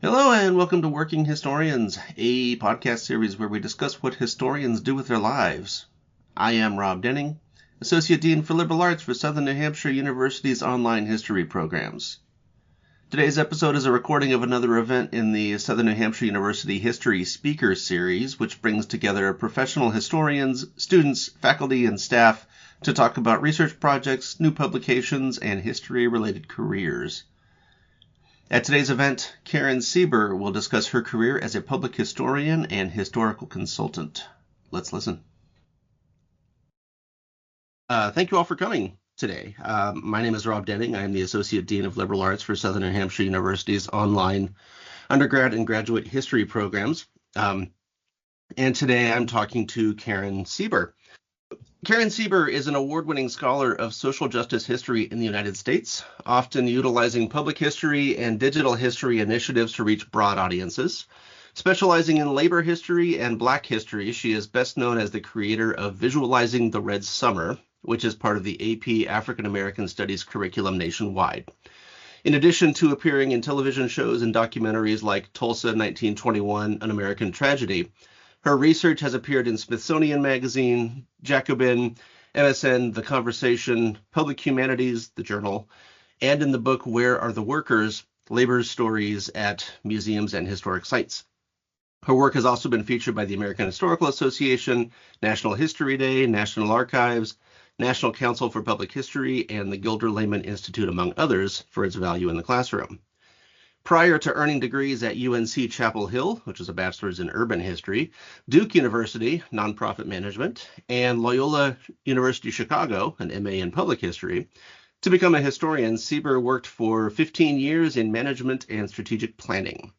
Hello and welcome to Working Historians, a podcast series where we discuss what historians do with their lives. I am Rob Denning, Associate Dean for Liberal Arts for Southern New Hampshire University's online history programs. Today's episode is a recording of another event in the Southern New Hampshire University History Speaker Series, which brings together professional historians, students, faculty, and staff to talk about research projects, new publications, and history-related careers. At today's event, Karen Sieber will discuss her career as a public historian and historical consultant. Let's listen. Thank you all for coming today. My name is Rob Denning. I am the Associate Dean of Liberal Arts for Southern New Hampshire University's online undergrad and graduate history programs. And today I'm talking to Karen Sieber. Karen Sieber is an award-winning scholar of social justice history in the United States, often utilizing public history and digital history initiatives to reach broad audiences. Specializing in labor history and Black history, she is best known as the creator of Visualizing the Red Summer, which is part of the AP African American Studies curriculum nationwide. In addition to appearing in television shows and documentaries like Tulsa 1921, An American Tragedy, her research has appeared in Smithsonian Magazine, Jacobin, MSN, The Conversation, Public Humanities, The Journal, and in the book Where Are the Workers? Labor Stories at Museums and Historic Sites. Her work has also been featured by the American Historical Association, National History Day, National Archives, National Council for Public History, and the Gilder Lehman Institute, among others, for its value in the classroom. Prior to earning degrees at UNC Chapel Hill, which is a bachelor's in urban history, Duke University, nonprofit management, and Loyola University Chicago, an MA in public history, to become a historian, Sieber worked for 15 years in management and strategic planning.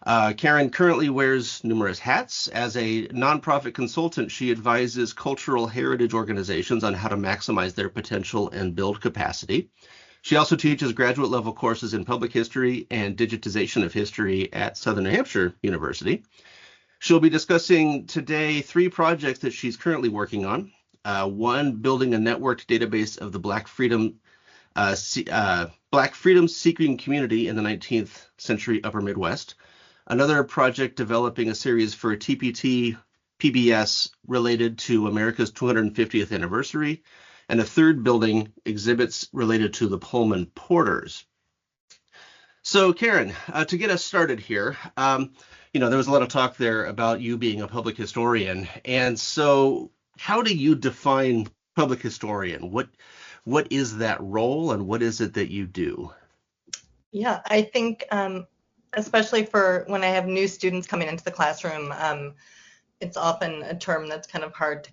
Karen currently wears numerous hats. As a nonprofit consultant, she advises cultural heritage organizations on how to maximize their potential and build capacity. She also teaches graduate level courses in public history and digitization of history at Southern New Hampshire University. She'll be discussing today 3 projects that she's currently working on. One, building a networked database of the Black freedom seeking community in the 19th century Upper Midwest. Another project developing a series for TPT PBS related to America's 250th anniversary. And a third building exhibits related to the Pullman Porters. So Karen, to get us started here, there was a lot of talk there about you being a public historian. And so how do you define public historian? What is that role and what is it that you do? Yeah, I think especially for when I have new students coming into the classroom, it's often a term that's kind of hard to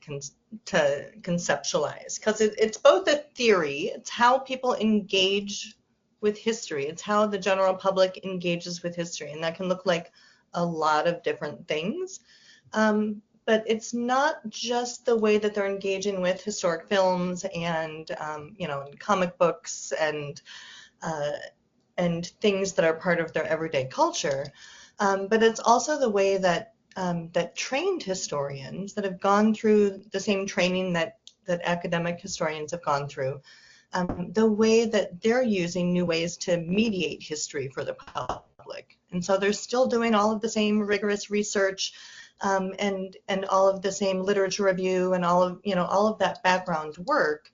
conceptualize because it's both a theory, it's how people engage with history, it's how the general public engages with history, and that can look like a lot of different things. But it's not just the way that they're engaging with historic films and and comic books and things that are part of their everyday culture, but it's also the way that trained historians that have gone through the same training that academic historians have gone through, the way that they're using new ways to mediate history for the public. And so they're still doing all of the same rigorous research and all of the same literature review and all of that background work,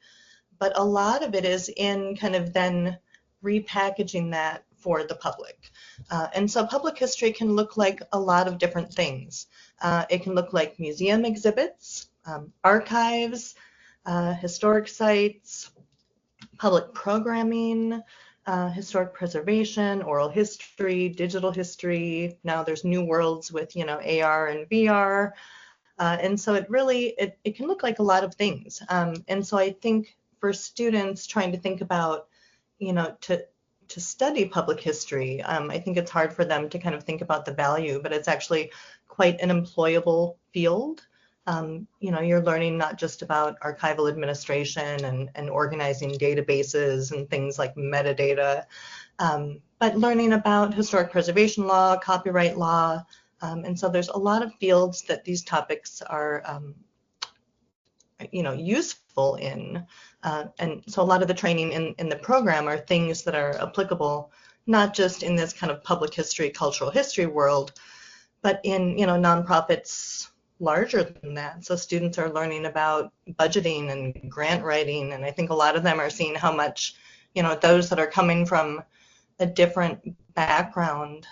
but a lot of it is in kind of then repackaging that for the public. And so public history can look like a lot of different things. It can look like museum exhibits, archives, historic sites, public programming, historic preservation, oral history, digital history. Now there's new worlds with AR and VR. And so it can look like a lot of things. And so I think for students trying to think about, to study public history, I think it's hard for them to kind of think about the value, but it's actually quite an employable field. You're learning not just about archival administration and organizing databases and things like metadata, but learning about historic preservation law, copyright law. And so there's a lot of fields that these topics are useful in. And so a lot of the training in the program are things that are applicable not just in this kind of public history, cultural history world, but in, nonprofits larger than that. So students are learning about budgeting and grant writing, and I think a lot of them are seeing how much, those that are coming from a different background,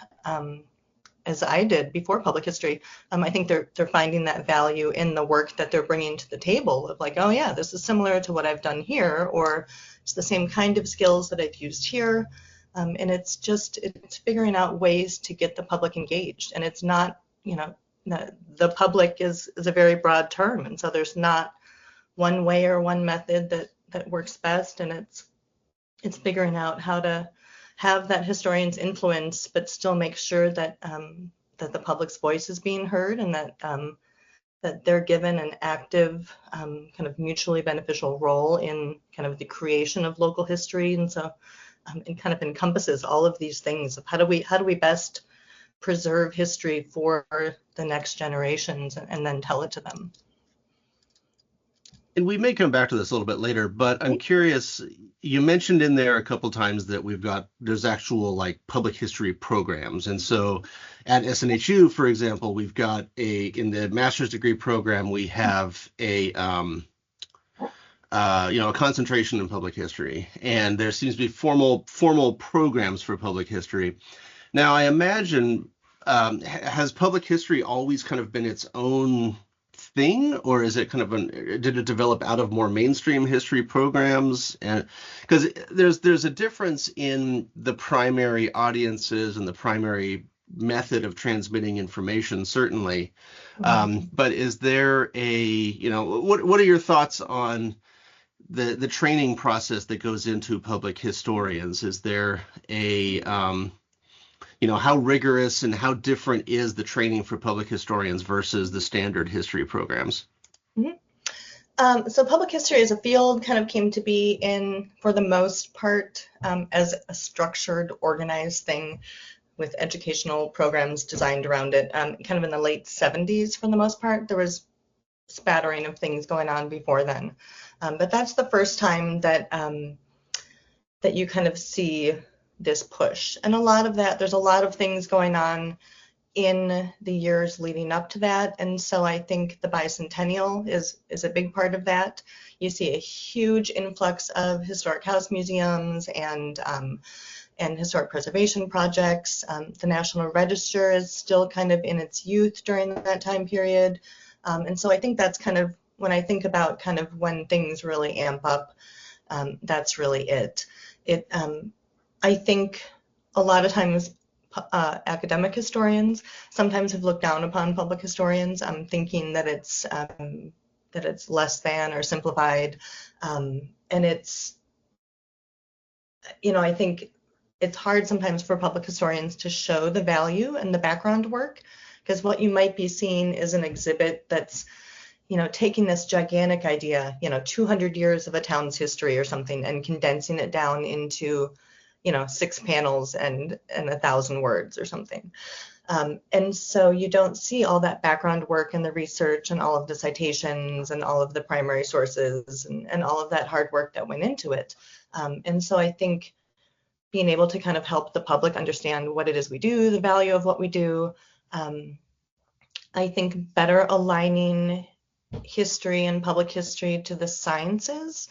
as I did before public history, I think they're finding that value in the work that they're bringing to the table of like, oh yeah, this is similar to what I've done here, or it's the same kind of skills that I've used here. And it's figuring out ways to get the public engaged. And it's not, the public is a very broad term. And so there's not one way or one method that works best. And it's figuring out how to have that historian's influence, but still make sure that that the public's voice is being heard, and that they're given an active, kind of mutually beneficial role in kind of the creation of local history. And so it kind of encompasses all of these things of how do we best preserve history for the next generations and then tell it to them. And we may come back to this a little bit later, but I'm curious, you mentioned in there a couple times that there's actual like public history programs. And so at SNHU, for example, we've got in the master's degree program, we have a concentration in public history, and there seems to be formal programs for public history. Now, I imagine, has public history always kind of been its own thing, or is it kind of did it develop out of more mainstream history programs? And because there's a difference in the primary audiences and the primary method of transmitting information, certainly. But is there what are your thoughts on the training process that goes into public historians? Is there how rigorous and how different is the training for public historians versus the standard history programs? Mm-hmm. So public history as a field kind of came to be for the most part, as a structured, organized thing with educational programs designed around it, kind of in the late 70s for the most part. There was a spattering of things going on before then. But that's the first time that you kind of see this push. And there's a lot of things going on in the years leading up to that. And so I think the bicentennial is a big part of that. You see a huge influx of historic house museums and historic preservation projects. The National Register is still kind of in its youth during that time period. And so I think that's kind of, when I think about kind of when things really amp up, that's really it. I think a lot of times academic historians sometimes have looked down upon public historians, thinking that it's less than or simplified, and it's, I think it's hard sometimes for public historians to show the value and the background work, because what you might be seeing is an exhibit that's taking this gigantic idea, 200 years of a town's history or something, and condensing it down into 6 panels and 1,000 words or something. And so you don't see all that background work and the research and all of the citations and all of the primary sources and all of that hard work that went into it. And so I think being able to kind of help the public understand what it is we do, the value of what we do, I think better aligning history and public history to the sciences.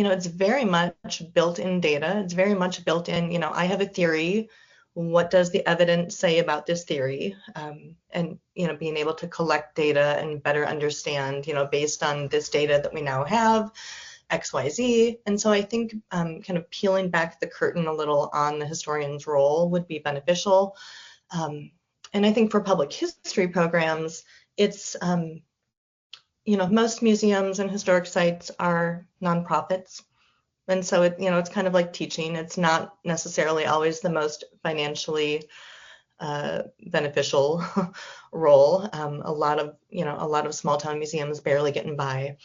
It's very much built in data. It's very much built in, I have a theory. What does the evidence say about this theory? And, being able to collect data and better understand, based on this data that we now have, X, Y, Z. And so I think kind of peeling back the curtain a little on the historian's role would be beneficial. And I think for public history programs, it's, most museums and historic sites are nonprofits. And so it's kind of like teaching. It's not necessarily always the most financially beneficial role. A lot of small town museums barely getting by.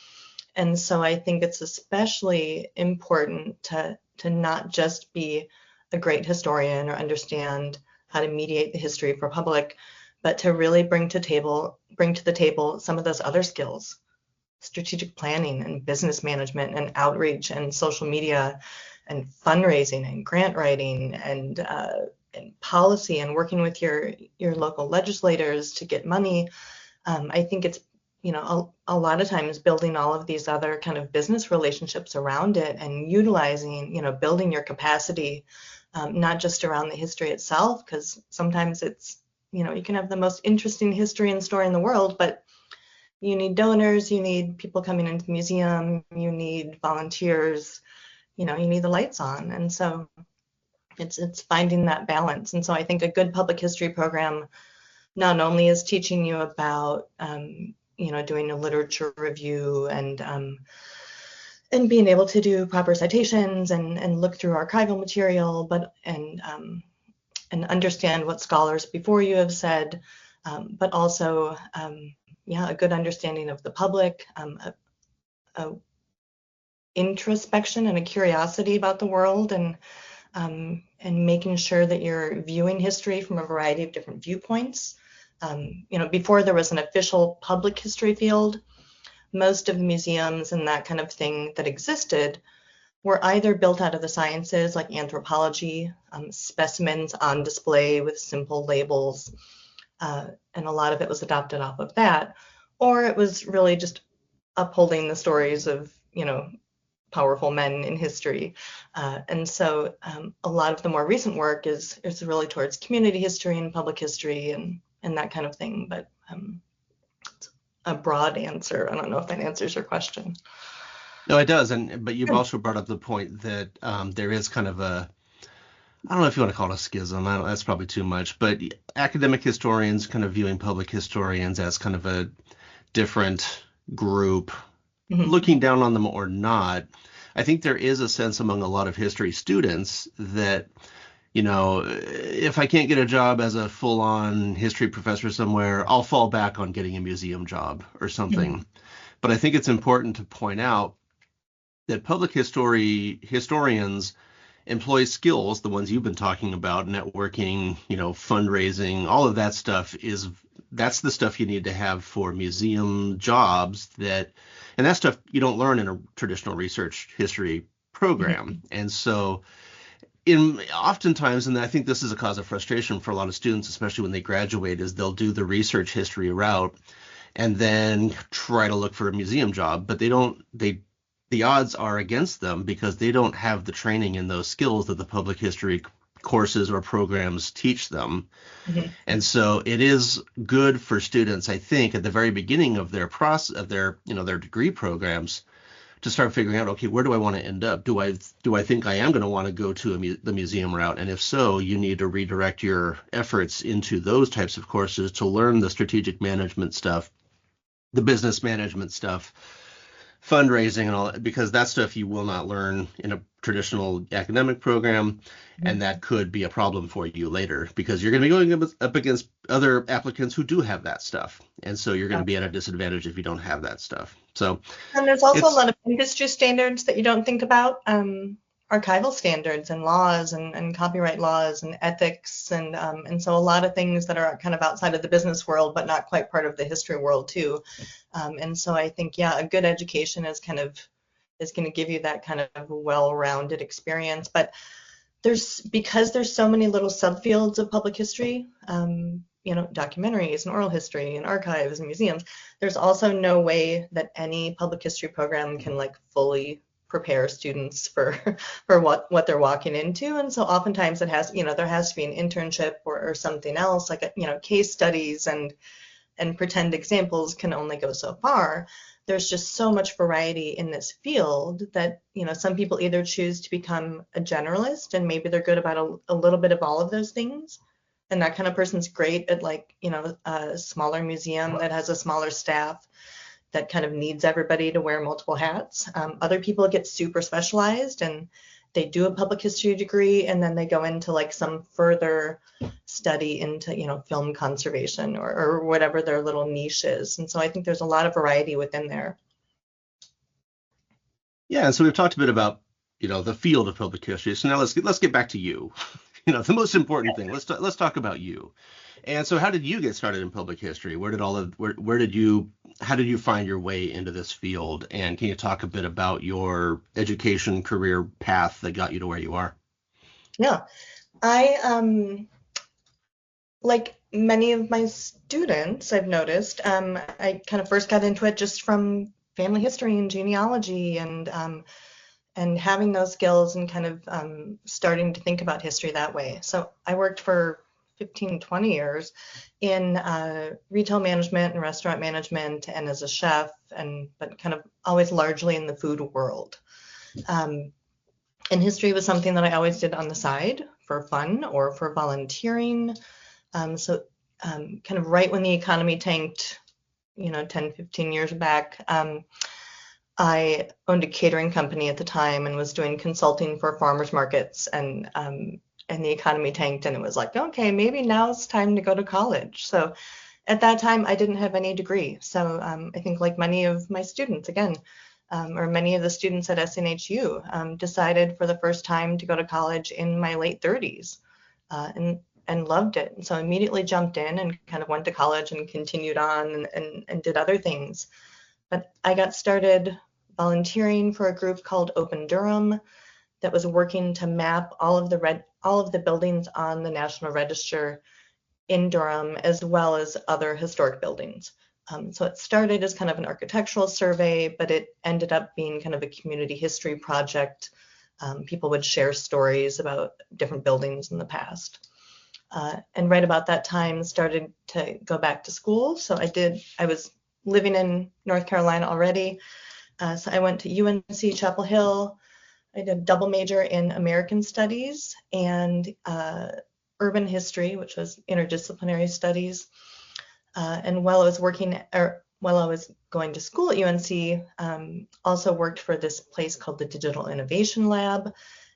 And so I think it's especially important to not just be a great historian or understand how to mediate the history for public, but to really bring to the table some of those other skills, strategic planning and business management and outreach and social media and fundraising and grant writing and policy and working with your local legislators to get money. I think it's, a lot of times building all of these other kind of business relationships around it and utilizing, building your capacity, not just around the history itself, because sometimes it's, you can have the most interesting history and story in the world, but you need donors, you need people coming into the museum, you need volunteers, you need the lights on. And so it's finding that balance. And so I think a good public history program not only is teaching you about, doing a literature review and being able to do proper citations and look through archival material, but and understand what scholars before you have said, but also, a good understanding of the public, a introspection and a curiosity about the world, and making sure that you're viewing history from a variety of different viewpoints. Before there was an official public history field, most of the museums and that kind of thing that existed were either built out of the sciences, like anthropology, specimens on display with simple labels, and a lot of it was adopted off of that, or it was really just upholding the stories of, powerful men in history. And so a lot of the more recent work is really towards community history and public history and that kind of thing. But it's a broad answer. I don't know if that answers your question. No, it does. But you've also brought up the point that there is kind of I don't know if you want to call it a schism. That's probably too much. But academic historians kind of viewing public historians as kind of a different group, looking down on them or not. I think there is a sense among a lot of history students that, if I can't get a job as a full-on history professor somewhere, I'll fall back on getting a museum job or something. But I think it's important to point out that public historians employ skills, the ones you've been talking about, networking, fundraising, all of that stuff that's the stuff you need to have for museum jobs, and that stuff you don't learn in a traditional research history program. And so oftentimes, and I think this is a cause of frustration for a lot of students, especially when they graduate, is they'll do the research history route and then try to look for a museum job, but the odds are against them because they don't have the training in those skills that the public history courses or programs teach them. And so it is good for students, I think, at the very beginning of their process, of their degree programs, to start figuring out, okay, where do I want to end up? Do I think I am going to want to go to the museum route? And if so, you need to redirect your efforts into those types of courses to learn the strategic management stuff, the business management stuff, fundraising and all that, because that stuff you will not learn in a traditional academic program, and that could be a problem for you later because you're going to be going up against other applicants who do have that stuff, and so you're going to be at a disadvantage if you don't have that stuff. So, and there's also a lot of industry standards that you don't think about, archival standards and laws and copyright laws and ethics, and so a lot of things that are kind of outside of the business world but not quite part of the history world too. And so I think, a good education is going to give you that kind of well-rounded experience. But because there's so many little subfields of public history, documentaries and oral history and archives and museums, there's also no way that any public history program can fully prepare students for what they're walking into. And so oftentimes it has, there has to be an internship or something else, case studies and pretend examples can only go so far. There's just so much variety in this field that, some people either choose to become a generalist and maybe they're good about a little bit of all of those things. And that kind of person's great at a smaller museum that has a smaller staff that kind of needs everybody to wear multiple hats. Other people get super specialized and they do a public history degree and then they go into some further study into, film conservation or whatever their little niche is. And so I think there's a lot of variety within there. Yeah, and so we've talked a bit about, the field of public history. So now let's get back to you. The most important thing. Let's talk about you. And so how did you get started in public history? How did you find your way into this field? And can you talk a bit about your education career path that got you to where you are? Yeah, I like many of my students, I've noticed, I kind of first got into it just from family history and genealogy and having those skills and kind of starting to think about history that way. So I worked for 15, 20 years in retail management and restaurant management and as a chef, but kind of always largely in the food world. Um, and history was something that I always did on the side for fun or for volunteering. Kind of right when the economy tanked, 10, 15 years back, I owned a catering company at the time and was doing consulting for farmers markets, and the economy tanked, and it was like, okay, maybe now it's time to go to college. So at that time, I didn't have any degree. So I think like many of my students, again, or many of the students at SNHU, decided for the first time to go to college in my late 30s, and loved it. And so I immediately jumped in and kind of went to college and continued on and did other things. But I got started volunteering for a group called Open Durham that was working to map all of the buildings on the National Register in Durham, as well as other historic buildings. So it started as kind of an architectural survey, but it ended up being kind of a community history project. People would share stories about different buildings in the past. And right about that time started to go back to school. So I was living in North Carolina already. So I went to UNC Chapel Hill. I did a double major in American Studies and Urban History, which was interdisciplinary studies. And while I was going to school at UNC, also worked for this place called the Digital Innovation Lab.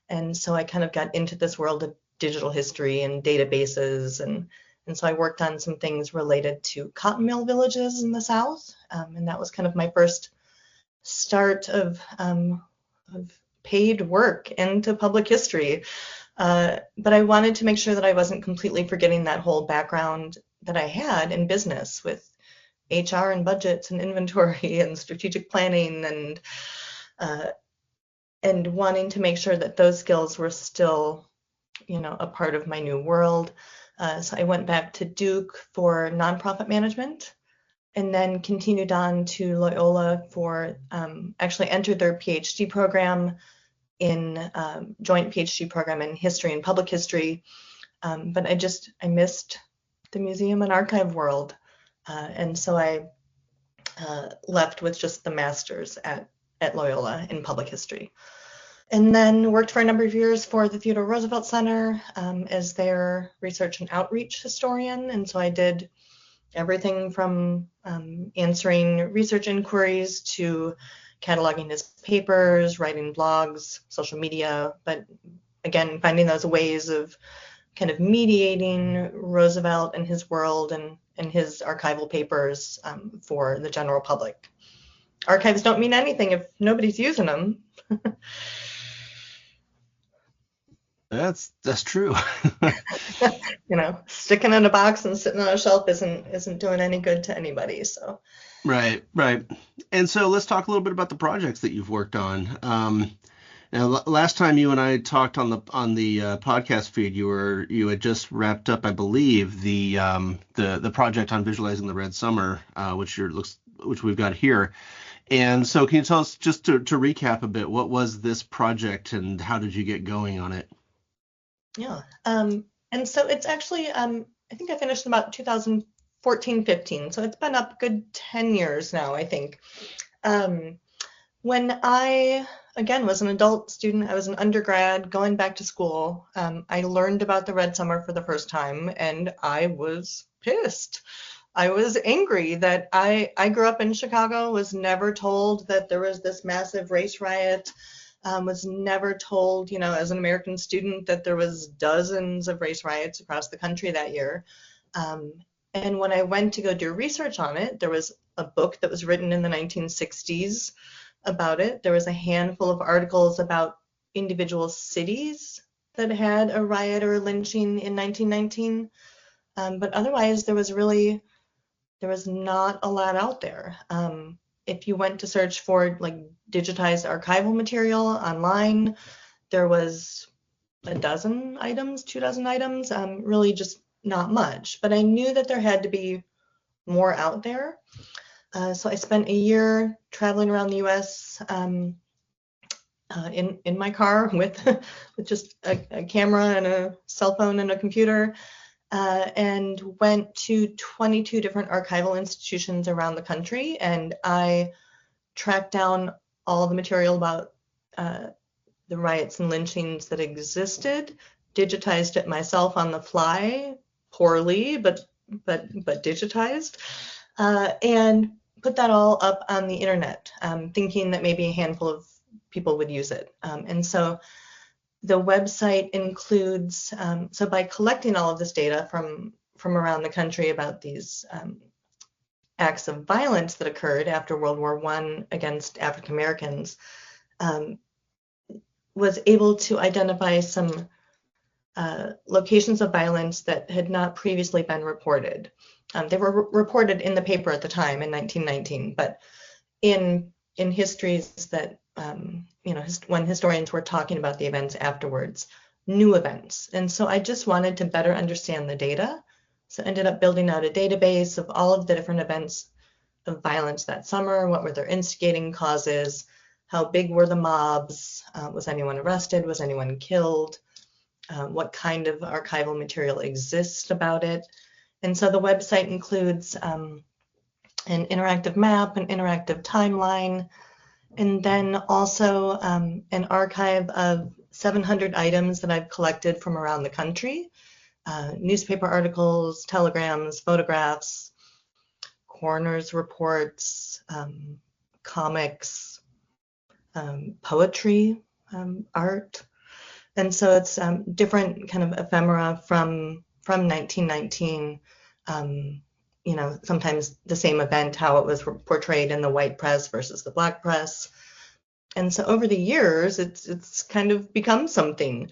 And so I kind of got into this world of digital history and databases. And so I worked on some things related to cotton mill villages in the South. And that was kind of my first start of paid work into public history. But I wanted to make sure that I wasn't completely forgetting that whole background that I had in business with HR and budgets and inventory and strategic planning and wanting to make sure that those skills were still, a part of my new world. So I went back to Duke for nonprofit management and then continued on to Loyola for actually entered their PhD program in joint PhD program in history and public history. But I missed the museum and archive world. And so I left with just the master's at Loyola in public history. And then worked for a number of years for the Theodore Roosevelt Center as their research and outreach historian. And so I did everything from answering research inquiries to cataloging his papers, writing blogs, social media, but again, finding those ways of kind of mediating Roosevelt and his world and his archival papers for the general public. Archives don't mean anything if nobody's using them. That's true. Sticking in a box and sitting on a shelf isn't doing any good to anybody. So Right, right. And so let's talk a little bit about the projects that you've worked on. Now, last time you and I talked on the podcast feed, you had just wrapped up, I believe, the project on visualizing the Red Summer, which we've got here. And so, can you tell us, just to recap a bit, what was this project and how did you get going on it? Yeah. And so it's actually, I think I finished in about 2014, 15. So it's been up a good 10 years now, I think. When I, again, was an adult student, I was an undergrad going back to school. I learned about the Red Summer for the first time, and I was pissed. I was angry that I grew up in Chicago, was never told that there was this massive race riot. Was never told, as an American student that there was dozens of race riots across the country that year. And when I went to go do research on it, there was a book that was written in the 1960s about it. There was a handful of articles about individual cities that had a riot or a lynching in 1919. But otherwise, there was not a lot out there. If you went to search for like digitized archival material online, there was a dozen items, 2 dozen items, really just not much. But I knew that there had to be more out there. So I spent a year traveling around the U.S. In my car with just a camera and a cell phone and a computer, and went to 22 different archival institutions around the country, and I tracked down all the material about the riots and lynchings that existed, digitized it myself on the fly, poorly, but digitized, and put that all up on the internet, thinking that maybe a handful of people would use it. And so the website includes, so by collecting all of this data from around the country about these acts of violence that occurred after World War I against African Americans, was able to identify some locations of violence that had not previously been reported. They were reported in the paper at the time in 1919, but in histories that when historians were talking about the events afterwards, new events. And so I just wanted to better understand the data. So I ended up building out a database of all of the different events of violence that summer. What were their instigating causes? How big were the mobs? Was anyone arrested? Was anyone killed? What kind of archival material exists about it? And so the website includes an interactive map, an interactive timeline, and then also an archive of 700 items that I've collected from around the country, newspaper articles, telegrams, photographs, coroner's reports, comics, poetry, art. And so it's different kind of ephemera from 1919, sometimes the same event, how it was portrayed in the white press versus the black press. And so over the years, it's kind of become something.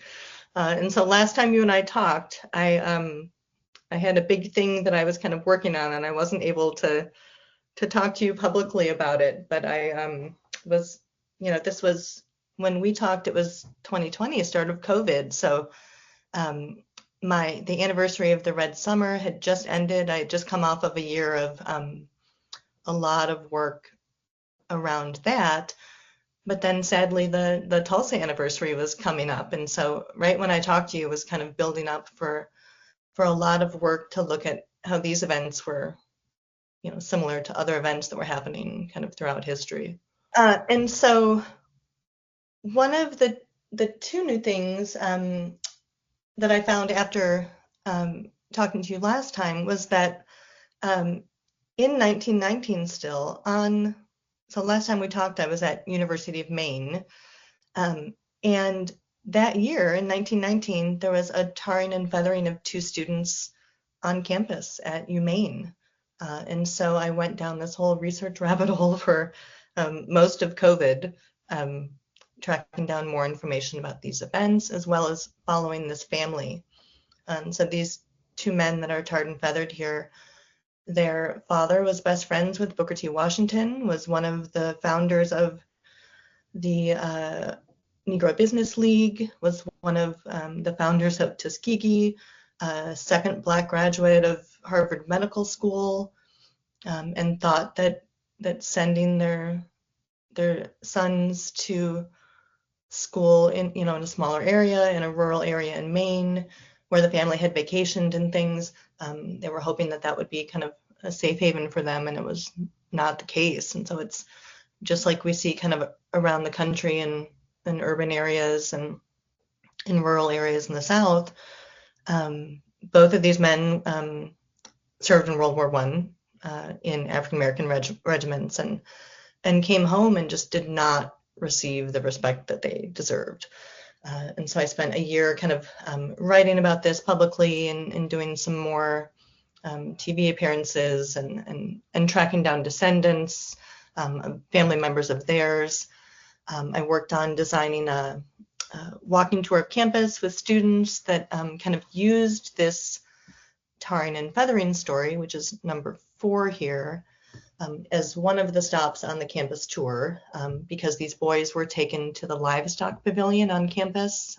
And so last time you and I talked, I had a big thing that I was kind of working on, and I wasn't able to talk to you publicly about it. But I was, this was when we talked. It was 2020, start of COVID. So the anniversary of the Red Summer had just ended. I had just come off of a year of a lot of work around that. But then sadly, the Tulsa anniversary was coming up. And so right when I talked to you, was kind of building up for a lot of work to look at how these events were, similar to other events that were happening kind of throughout history. And so one of the two new things that I found after talking to you last time was that in 1919 still, so last time we talked, I was at University of Maine, and that year in 1919, there was a tarring and feathering of 2 students on campus at UMaine. And so I went down this whole research rabbit hole for most of COVID, tracking down more information about these events, as well as following this family. So these 2 men that are tarred and feathered here, their father was best friends with Booker T. Washington, was one of the founders of the Negro Business League, was one of the founders of Tuskegee, second Black graduate of Harvard Medical School, and thought that sending their sons to school in a smaller area, in a rural area in Maine, where the family had vacationed and things, they were hoping that would be kind of a safe haven for them, and it was not the case. And so it's just like we see kind of around the country in urban areas and in rural areas in the South. Both of these men served in World War I in African American regiments, and came home and just did not receive the respect that they deserved. And so I spent a year kind of writing about this publicly and doing some more TV appearances and tracking down descendants, family members of theirs. I worked on designing a walking tour of campus with students that kind of used this tarring and feathering story, which is number 4 here, as one of the stops on the campus tour, because these boys were taken to the livestock pavilion on campus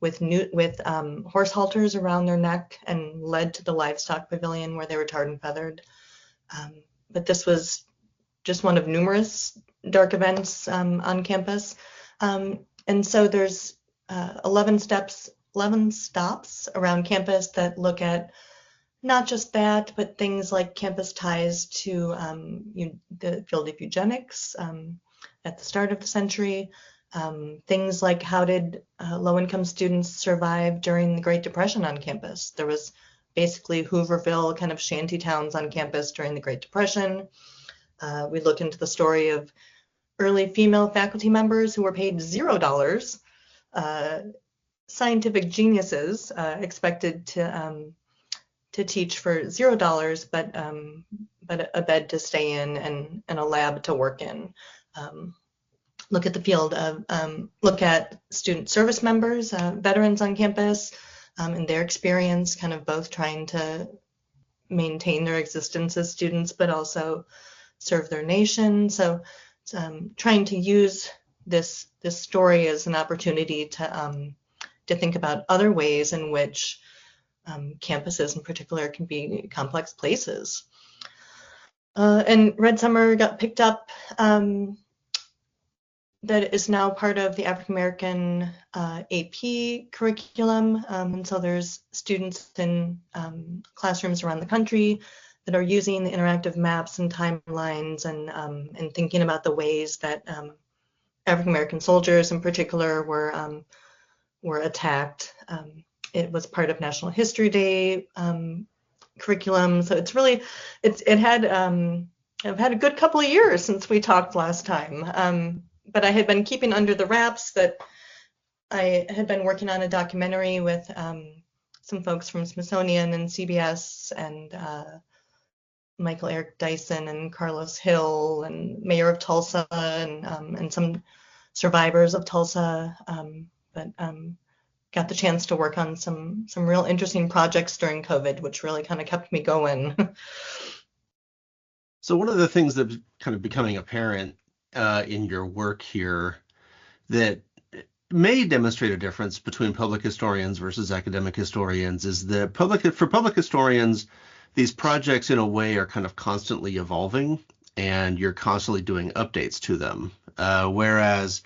with horse halters around their neck and led to the livestock pavilion where they were tarred and feathered. But this was just one of numerous dark events on campus. And so there's 11 stops around campus that look at not just that, but things like campus ties to the field of eugenics at the start of the century. Things like how did low-income students survive during the Great Depression on campus? There was basically Hooverville kind of shanty towns on campus during the Great Depression. We look into the story of early female faculty members who were paid $0, scientific geniuses expected to teach for $0, but a bed to stay in and a lab to work in. Look at the field of look at student service members, veterans on campus, and their experience, kind of both trying to maintain their existence as students, but also serve their nation. So trying to use this story as an opportunity to think about other ways in which campuses in particular can be complex places. And Red Summer got picked up. That is now part of the African American AP curriculum. And so there's students in classrooms around the country that are using the interactive maps and timelines and thinking about the ways that African American soldiers in particular were attacked. It was part of National History Day curriculum. So it's really, I've had a good couple of years since we talked last time. But I had been keeping under the wraps that I had been working on a documentary with some folks from Smithsonian and CBS and Michael Eric Dyson and Carlos Hill and Mayor of Tulsa and some survivors of Tulsa. But got the chance to work on some real interesting projects during COVID, which really kind of kept me going. So one of the things that's kind of becoming apparent in your work here that may demonstrate a difference between public historians versus academic historians is that for public historians, these projects in a way are kind of constantly evolving and you're constantly doing updates to them. Whereas,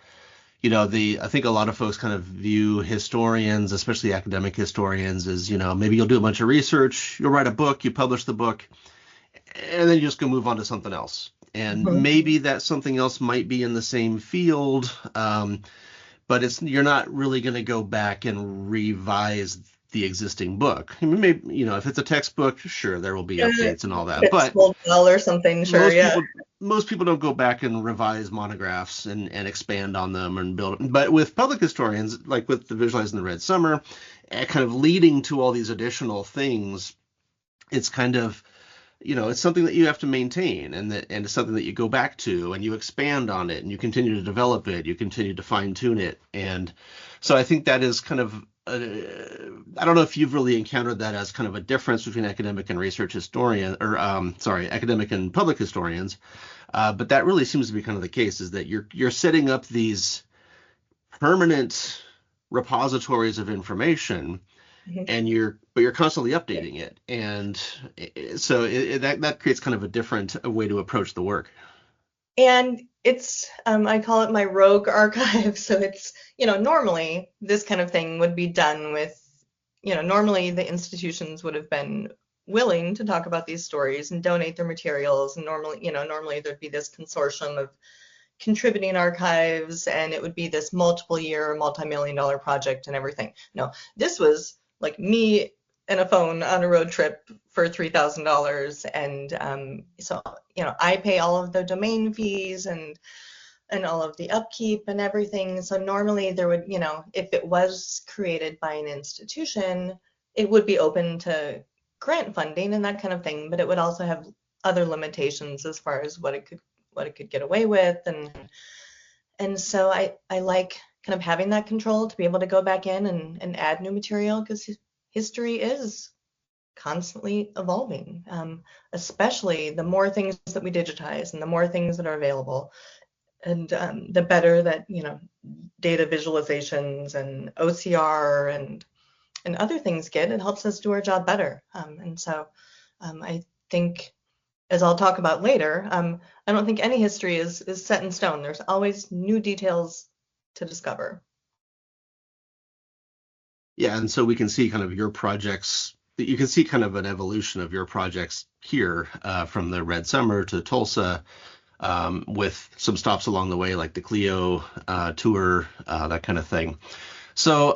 I think a lot of folks kind of view historians, especially academic historians, as, maybe you'll do a bunch of research, you'll write a book, you publish the book, and then you just go move on to something else. And maybe that something else might be in the same field, but you're not really going to go back and revise the existing book. I mean, maybe, if it's a textbook, sure, there will be updates and all that. But or something, sure, most people don't go back and revise monographs and expand on them and build. But with public historians, like with the Visualizing the Red Summer, kind of leading to all these additional things, it's kind of, it's something that you have to maintain and it's something that you go back to and you expand on it and you continue to develop it, you continue to fine tune it. And so I think that is kind of, I don't know if you've really encountered that as kind of a difference between academic and research historian, or academic and public historians. But that really seems to be kind of the case, is that you're setting up these permanent repositories of information, and you're constantly updating it, and so that creates kind of a different way to approach the work. And it's I call it my rogue archive. So it's normally this kind of thing would be done with normally the institutions would have been willing to talk about these stories and donate their materials, and normally there'd be this consortium of contributing archives, and it would be this multiple year, multi-million-dollar project and everything. No, this was like me and a phone on a road trip for $3,000, and so I pay all of the domain fees and all of the upkeep and everything. So normally there would, if it was created by an institution, it would be open to grant funding and that kind of thing, but it would also have other limitations as far as what it could get away with, and so I like kind of having that control to be able to go back in and add new material, because history is constantly evolving, especially the more things that we digitize and the more things that are available, and the better that, data visualizations and OCR and other things get. It helps us do our job better. And so I think, as I'll talk about later, I don't think any history is set in stone. There's always new details to discover. Yeah, and so we can see kind of your projects. You can see kind of an evolution of your projects here, from the Red Summer to Tulsa, with some stops along the way, like the Clio tour, that kind of thing. So,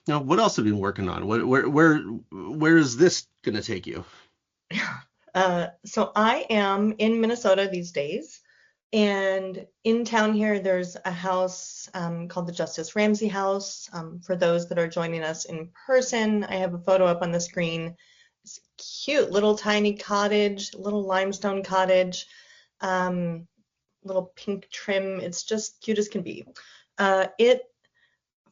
what else have you been working on? Where is this going to take you? So I am in Minnesota these days, and in town here, there's a house called the Justice Ramsey House. For those that are joining us in person, I have a photo up on the screen. It's a cute little tiny cottage, little limestone cottage, little pink trim. It's just cute as can be. It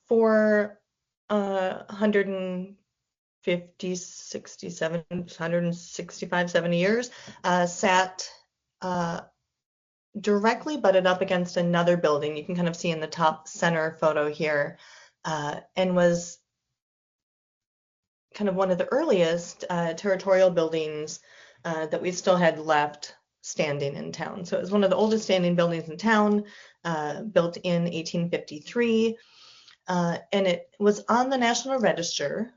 for 150, 67, 165, 70 years, sat directly butted up against another building. You can kind of see in the top center photo here, and was kind of one of the earliest territorial buildings that we still had left standing in town. So it was one of the oldest standing buildings in town, built in 1853. And it was on the National Register,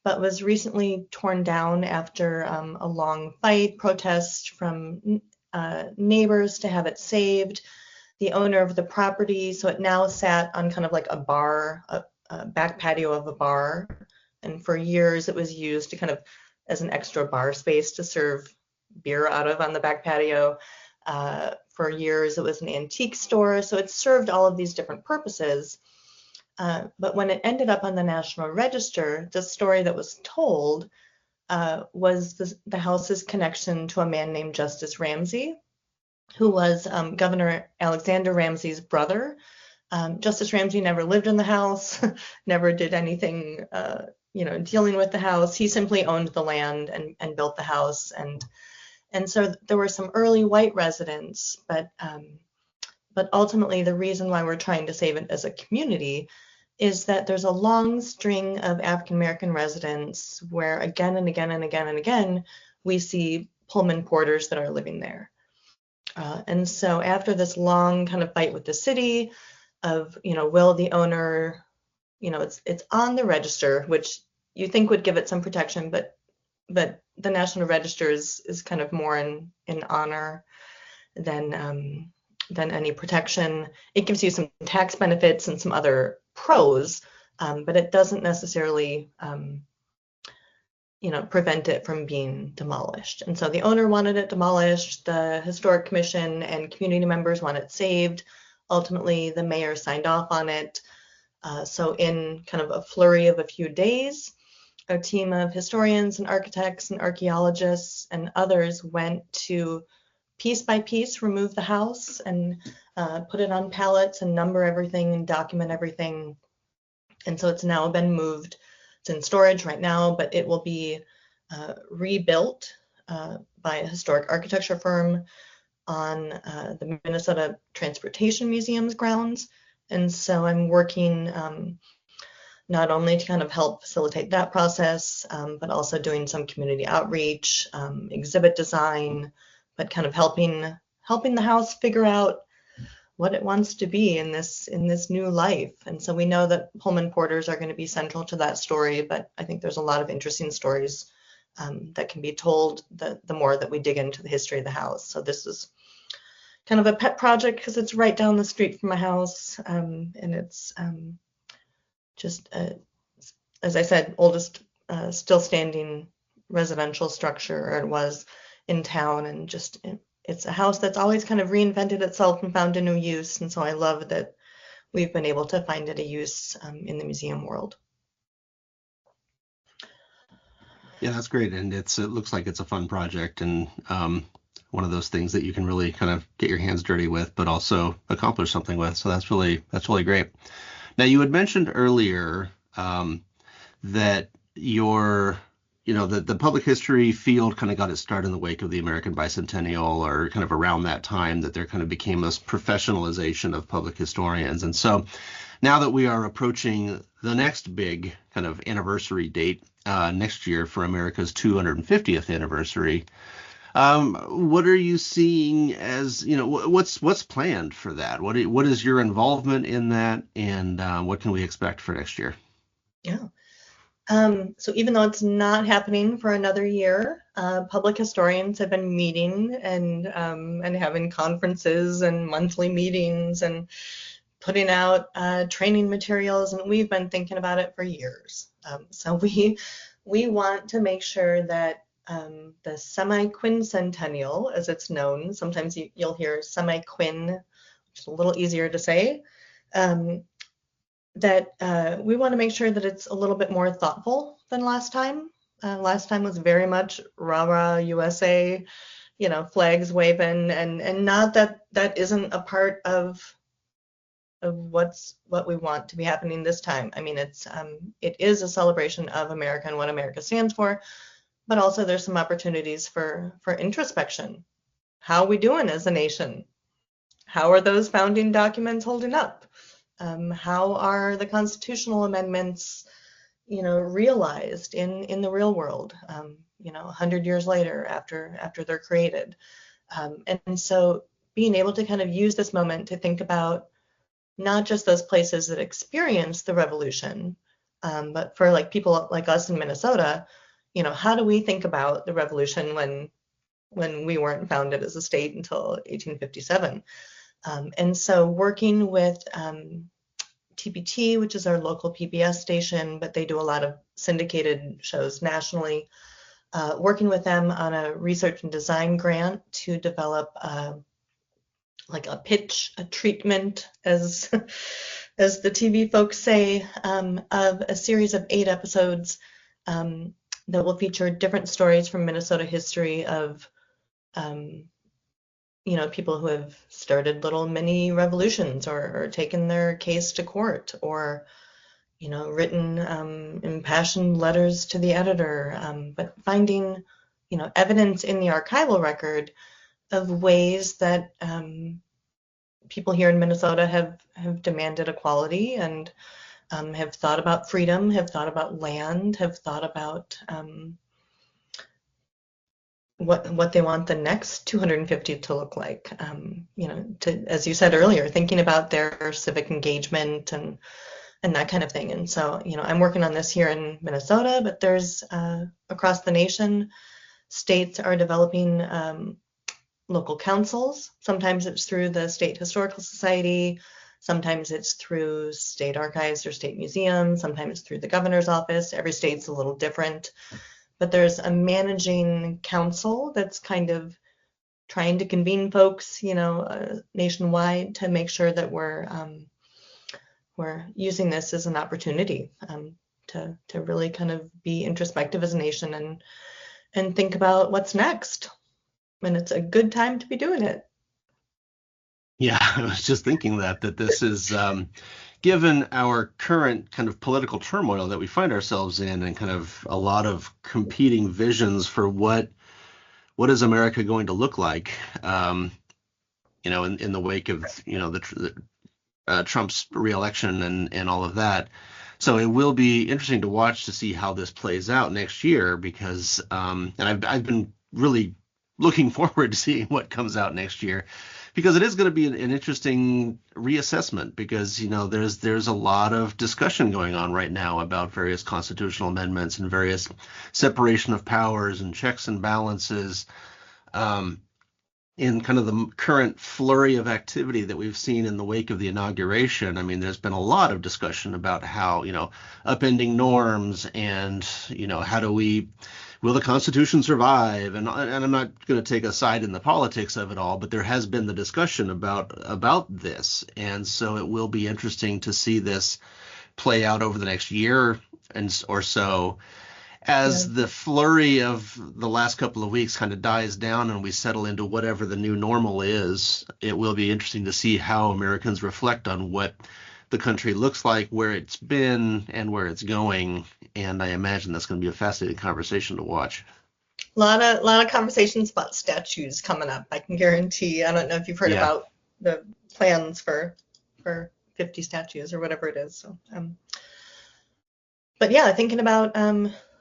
but was recently torn down after a long fight, protest from neighbors to have it saved. The owner of the property, so it now sat on kind of like a bar, a back patio of a bar, and for years it was used to kind of as an extra bar space to serve beer out of on the back patio. For years it was an antique store, so it served all of these different purposes. But when it ended up on the National Register, the story that was told was the house's connection to a man named Justice Ramsey, who was Governor Alexander Ramsey's brother. Justice Ramsey never lived in the house, never did anything, dealing with the house. He simply owned the land and built the house. And so there were some early white residents, but ultimately the reason why we're trying to save it as a community is that there's a long string of African American residents where again and again and again and again we see Pullman Porters that are living there. And so after this long kind of fight with the city of, will the owner, it's on the register, which you think would give it some protection, but the National Register is kind of more in honor than any protection. It gives you some tax benefits and some other pros, but it doesn't necessarily, prevent it from being demolished. And so the owner wanted it demolished. The Historic Commission and community members want it saved. Ultimately, the mayor signed off on it. So in kind of a flurry of a few days, a team of historians and architects and archaeologists and others went to piece by piece remove the house and put it on pallets and number everything and document everything. And so it's now been moved. It's in storage right now, but it will be rebuilt by a historic architecture firm on the Minnesota Transportation Museum's grounds. And so I'm working not only to kind of help facilitate that process, but also doing some community outreach, exhibit design, but kind of helping the house figure out what it wants to be in this new life. And so we know that Pullman Porters are going to be central to that story, but I think there's a lot of interesting stories that can be told the more that we dig into the history of the house. So this is kind of a pet project because it's right down the street from my house, and it's just, as I said, oldest still standing residential structure, or it was, in town, and just it's a house that's always kind of reinvented itself and found a new use. And so I love that we've been able to find it a use in the museum world. Yeah, that's great, and it looks like it's a fun project, and one of those things that you can really kind of get your hands dirty with, but also accomplish something with. So that's really great. Now, you had mentioned earlier that your the public history field kind of got its start in the wake of the American Bicentennial, or kind of around that time that there kind of became this professionalization of public historians. And so now that we are approaching the next big kind of anniversary date next year for America's 250th anniversary, what are you seeing as, what's planned for that? What is your involvement in that, and what can we expect for next year? Yeah. So even though it's not happening for another year, public historians have been meeting and having conferences and monthly meetings and putting out training materials, and we've been thinking about it for years. So we want to make sure that the semi-quincentennial, as it's known, sometimes you'll hear semi-quin, which is a little easier to say, that we want to make sure that it's a little bit more thoughtful than last time. Last time was very much rah rah USA, flags waving, and not that isn't a part of what we want to be happening this time. I mean, it is a celebration of America and what America stands for, but also there's some opportunities for introspection. How are we doing as a nation? How are those founding documents holding up? How are the constitutional amendments, realized in the real world, 100 years later after they're created? And so being able to kind of use this moment to think about not just those places that experienced the revolution, but for like people like us in Minnesota, how do we think about the revolution when we weren't founded as a state until 1857? And so working with TPT, which is our local PBS station, but they do a lot of syndicated shows nationally, working with them on a research and design grant to develop like a pitch, a treatment, as the TV folks say, of a series of 8 episodes that will feature different stories from Minnesota history of people who have started little mini revolutions or taken their case to court, or written impassioned letters to the editor, but finding evidence in the archival record of ways that people here in Minnesota have demanded equality and have thought about freedom, have thought about land, have thought about what they want the next 250 to look like. As you said earlier, thinking about their civic engagement and that kind of thing. And so, I'm working on this here in Minnesota, but there's across the nation, states are developing local councils. Sometimes it's through the State Historical Society. Sometimes it's through state archives or state museums. Sometimes through the governor's office. Every state's a little different. But there's a managing council that's kind of trying to convene folks, nationwide, to make sure that we're using this as an opportunity to really kind of be introspective as a nation and think about what's next. And it's a good time to be doing it. Yeah, I was just thinking that this is, given our current kind of political turmoil that we find ourselves in, and kind of a lot of competing visions for what is America going to look like, in the wake of, Trump's reelection and all of that. So it will be interesting to watch to see how this plays out next year, because, and I've been really looking forward to seeing what comes out next year, because it is going to be an interesting reassessment, because there's a lot of discussion going on right now about various constitutional amendments and various separation of powers and checks and balances, in kind of the current flurry of activity that we've seen in the wake of the inauguration. I mean, there's been a lot of discussion about how, upending norms and, will the Constitution survive? And I'm not going to take a side in the politics of it all, but there has been the discussion about this. And so it will be interesting to see this play out over the next year or so, as the flurry of the last couple of weeks kind of dies down and we settle into whatever the new normal is. It will be interesting to see how Americans reflect on what the country looks like, where it's been, and where it's going. and I imagine that's going to be a fascinating conversation to watch. A lot of conversations about statues coming up. I can guarantee. I don't know if you've heard Yeah. about the plans for 50 statues or whatever it is. So, but yeah, thinking about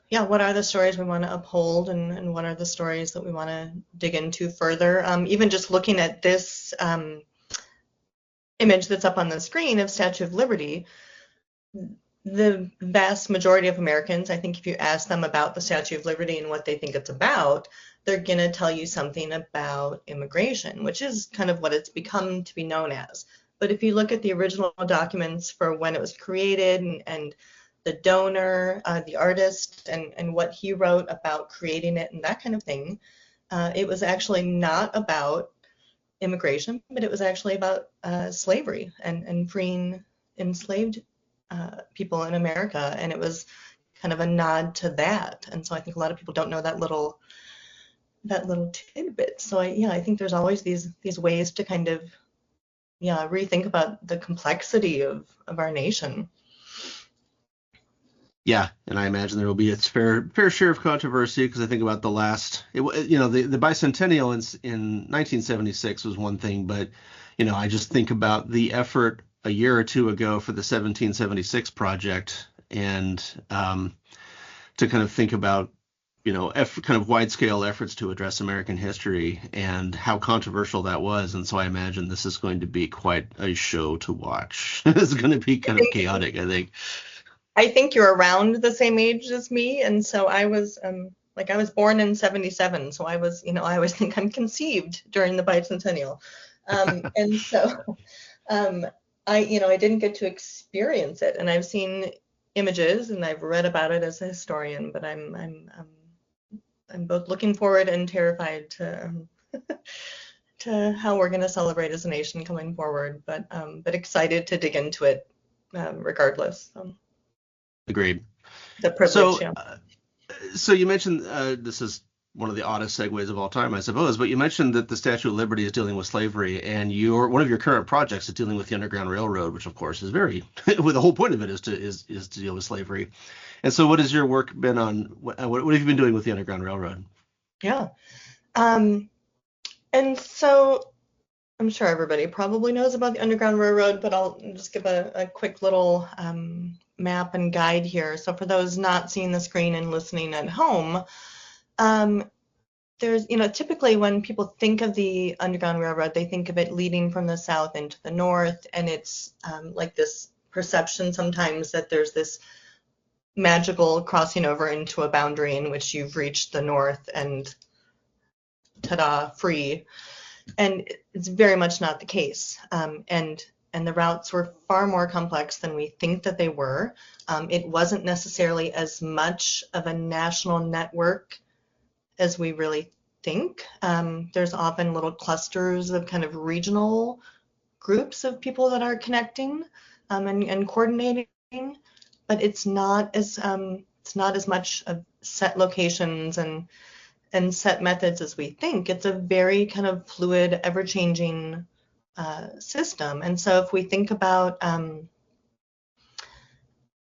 yeah, what are the stories we want to uphold, and what are the stories that we want to dig into further. Even just looking at this image that's up on the screen of Statue of Liberty, the vast majority of Americans, I think if you ask them about the Statue of Liberty and what they think it's about, they're going to tell you something about immigration, which is kind of what it's become to be known as. But if you look at the original documents for when it was created, and the donor, the artist, and what he wrote about creating it and that kind of thing, it was actually not about immigration, but it was actually about slavery and freeing enslaved people in America, and it was kind of a nod to that. And so I think a lot of people don't know that little tidbit. So I think there's always these ways to kind of rethink about the complexity of our nation. Yeah, and I imagine there will be its fair share of controversy, because I think about the bicentennial in 1976 was one thing, but I just think about the effort a year or two ago for the 1776 project, and to kind of think about kind of wide scale efforts to address American history and how controversial that was. And so I imagine this is going to be quite a show to watch. It's going to be kind of chaotic, I think. I think you're around the same age as me, and so I was I was born in 77, so I was, I always think I'm conceived during the bicentennial. And so I didn't get to experience it, and I've seen images and I've read about it as a historian, but I'm both looking forward and terrified to to how we're going to celebrate as a nation coming forward, but excited to dig into it regardless. Agreed. The privilege, So, yeah. so you mentioned this is one of the oddest segues of all time, I suppose, but you mentioned that the Statue of Liberty is dealing with slavery, and one of your current projects is dealing with the Underground Railroad, which of course is well, the whole point of it is to deal with slavery. And so, what has your work been on? What have you been doing with the Underground Railroad? Yeah. And so I'm sure everybody probably knows about the Underground Railroad, but I'll just give a quick little map and guide here. So for those not seeing the screen and listening at home, there's, typically when people think of the Underground Railroad, they think of it leading from the south into the north, and it's like this perception sometimes that there's this magical crossing over into a boundary in which you've reached the north and ta-da, free. And it's very much not the case. And the routes were far more complex than we think that they were. It wasn't necessarily as much of a national network as we really think. There's often little clusters of kind of regional groups of people that are connecting and coordinating, but it's not as much of set locations and set methods as we think. It's a very kind of fluid, ever-changing system. And so if we think about,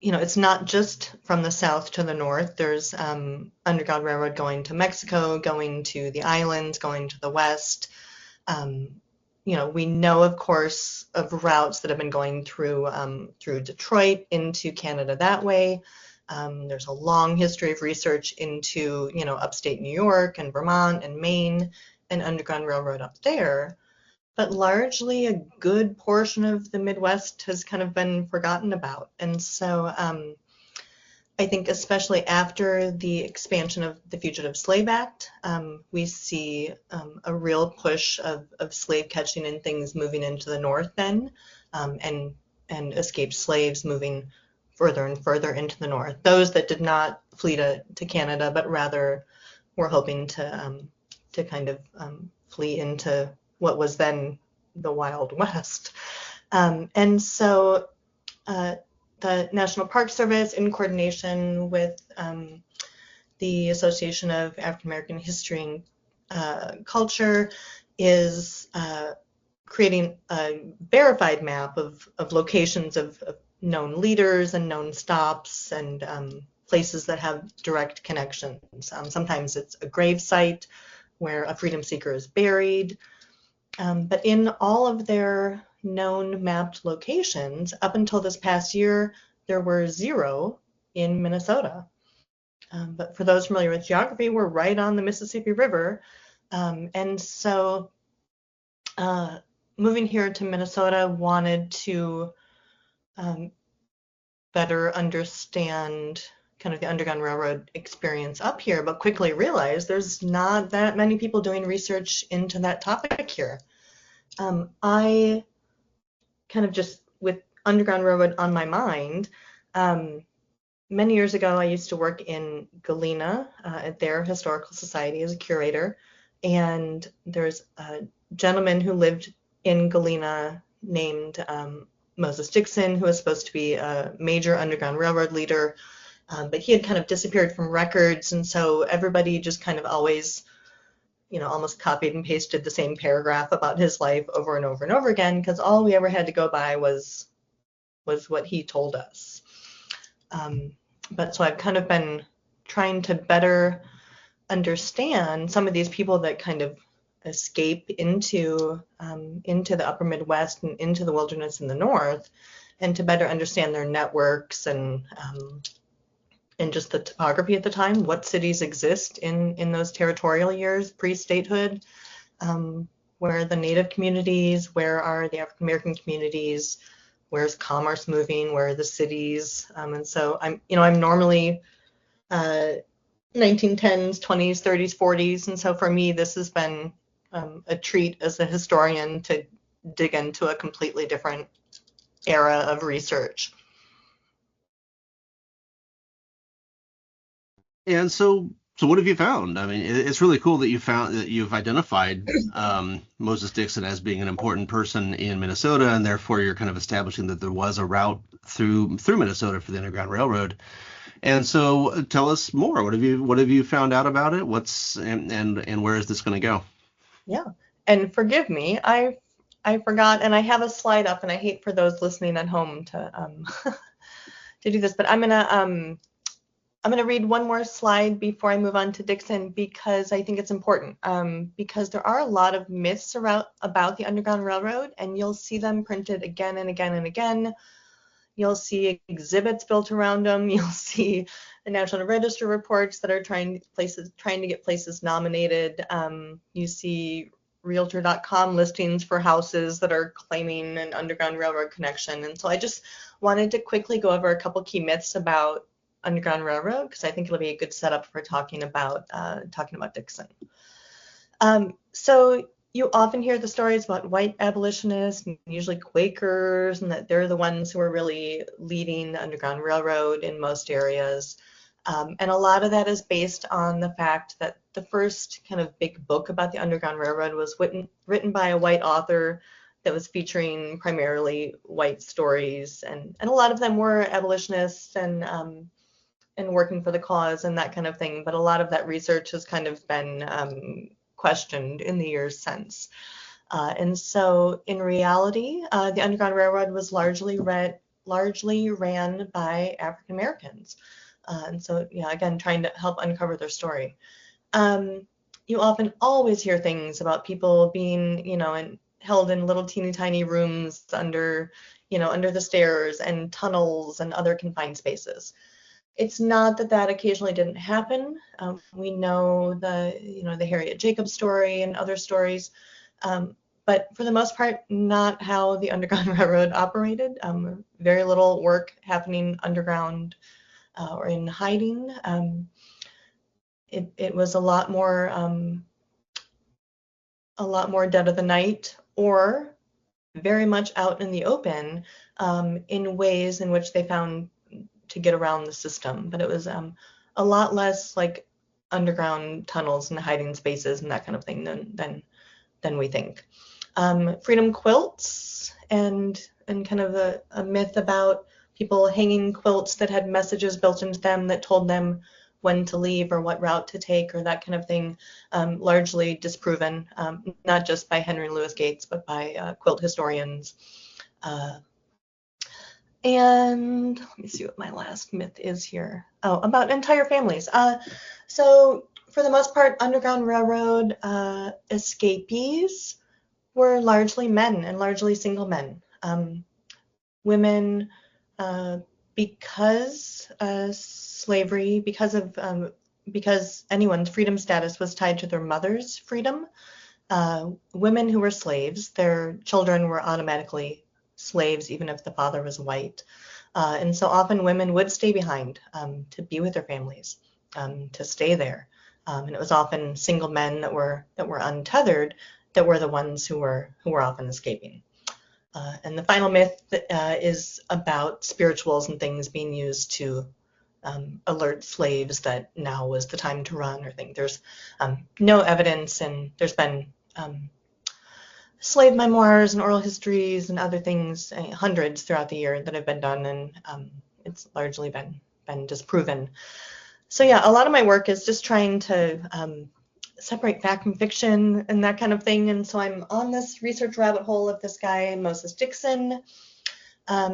it's not just from the south to the north. There's Underground Railroad going to Mexico, going to the islands, going to the west. We know, of course, of routes that have been going through Detroit into Canada that way. There's a long history of research into, upstate New York and Vermont and Maine and Underground Railroad up there. But largely a good portion of the Midwest has kind of been forgotten about. And so I think especially after the expansion of the Fugitive Slave Act, we see a real push of slave catching and things moving into the north then, and escaped slaves moving further and further into the north. Those that did not flee to Canada, but rather were hoping to kind of flee into what was then the Wild West. And so the National Park Service, in coordination with the Association of African American History and Culture, is creating a verified map of locations of known leaders and known stops and places that have direct connections. Sometimes it's a grave site where a freedom seeker is buried. But in all of their known mapped locations, up until this past year, there were 0 in Minnesota. But for those familiar with geography, we're right on the Mississippi River. And so moving here to Minnesota, wanted to better understand kind of the Underground Railroad experience up here, but quickly realized there's not that many people doing research into that topic here. I kind of just, with Underground Railroad on my mind, many years ago I used to work in Galena at their historical society as a curator, and there's a gentleman who lived in Galena named Moses Dickson, who was supposed to be a major Underground Railroad leader, but he had kind of disappeared from records, and so everybody just kind of always, almost copied and pasted the same paragraph about his life over and over and over again, because all we ever had to go by was what he told us. But so I've kind of been trying to better understand some of these people that kind of escape into the upper Midwest and into the wilderness in the north, and to better understand their networks and just the topography at the time, what cities exist in those territorial years pre-statehood, where are the Native communities, where are the African American communities, where's commerce moving, where are the cities, and so I'm normally 1910s, 20s, 30s, 40s, and so for me this has been a treat as a historian to dig into a completely different era of research. And so what have you found? I mean, it's really cool that you've identified Moses Dickson as being an important person in Minnesota, and therefore you're kind of establishing that there was a route through Minnesota for the Underground Railroad. And so tell us more. What have you found out about it? And where is this going to go? Yeah, and forgive me, I forgot, and I have a slide up, and I hate for those listening at home to to do this, but I'm gonna read one more slide before I move on to Dickson, because I think it's important, because there are a lot of myths about the Underground Railroad, and you'll see them printed again and again and again. You'll see exhibits built around them. You'll see the National Register reports that are trying to get places nominated. You see Realtor.com listings for houses that are claiming an Underground Railroad connection. And so I just wanted to quickly go over a couple key myths about Underground Railroad, because I think it'll be a good setup for talking about Dickson. So you often hear the stories about white abolitionists, and usually Quakers, and that they're the ones who are really leading the Underground Railroad in most areas. And a lot of that is based on the fact that the first kind of big book about the Underground Railroad was written by a white author that was featuring primarily white stories, and a lot of them were abolitionists and working for the cause and that kind of thing. But a lot of that research has kind of been questioned in the years since. And so in reality, the Underground Railroad was largely ran by African Americans. And so, again, trying to help uncover their story. You often always hear things about people being, held in little teeny tiny rooms under the stairs and tunnels and other confined spaces. It's not that occasionally didn't happen. We know the Harriet Jacobs story and other stories, but for the most part, not how the Underground Railroad operated. Very little work happening underground or in hiding. It was a lot more dead of the night, or very much out in the open in ways in which they found to get around the system. But it was a lot less like underground tunnels and hiding spaces and that kind of thing than we think. Freedom quilts and kind of a myth about people hanging quilts that had messages built into them that told them when to leave or what route to take or that kind of thing, largely disproven, not just by Henry Louis Gates, but by quilt historians. And let me see what my last myth is here. Oh, about entire families. So for the most part, Underground Railroad escapees were largely men and largely single men. Women, uh, because slavery, because anyone's freedom status was tied to their mother's freedom, women who were slaves, their children were automatically slaves, even if the father was white. And so often women would stay behind to be with their families, to stay there. And it was often single men that were untethered that were the ones who were often escaping. And the final myth is about spirituals and things being used to alert slaves that now was the time to run or think. There's no evidence, and there's been slave memoirs and oral histories and other things, hundreds throughout the year that have been done, and it's largely been disproven. So yeah, a lot of my work is just trying to separate fact from fiction and that kind of thing. And so I'm on this research rabbit hole of this guy, Moses Dickson.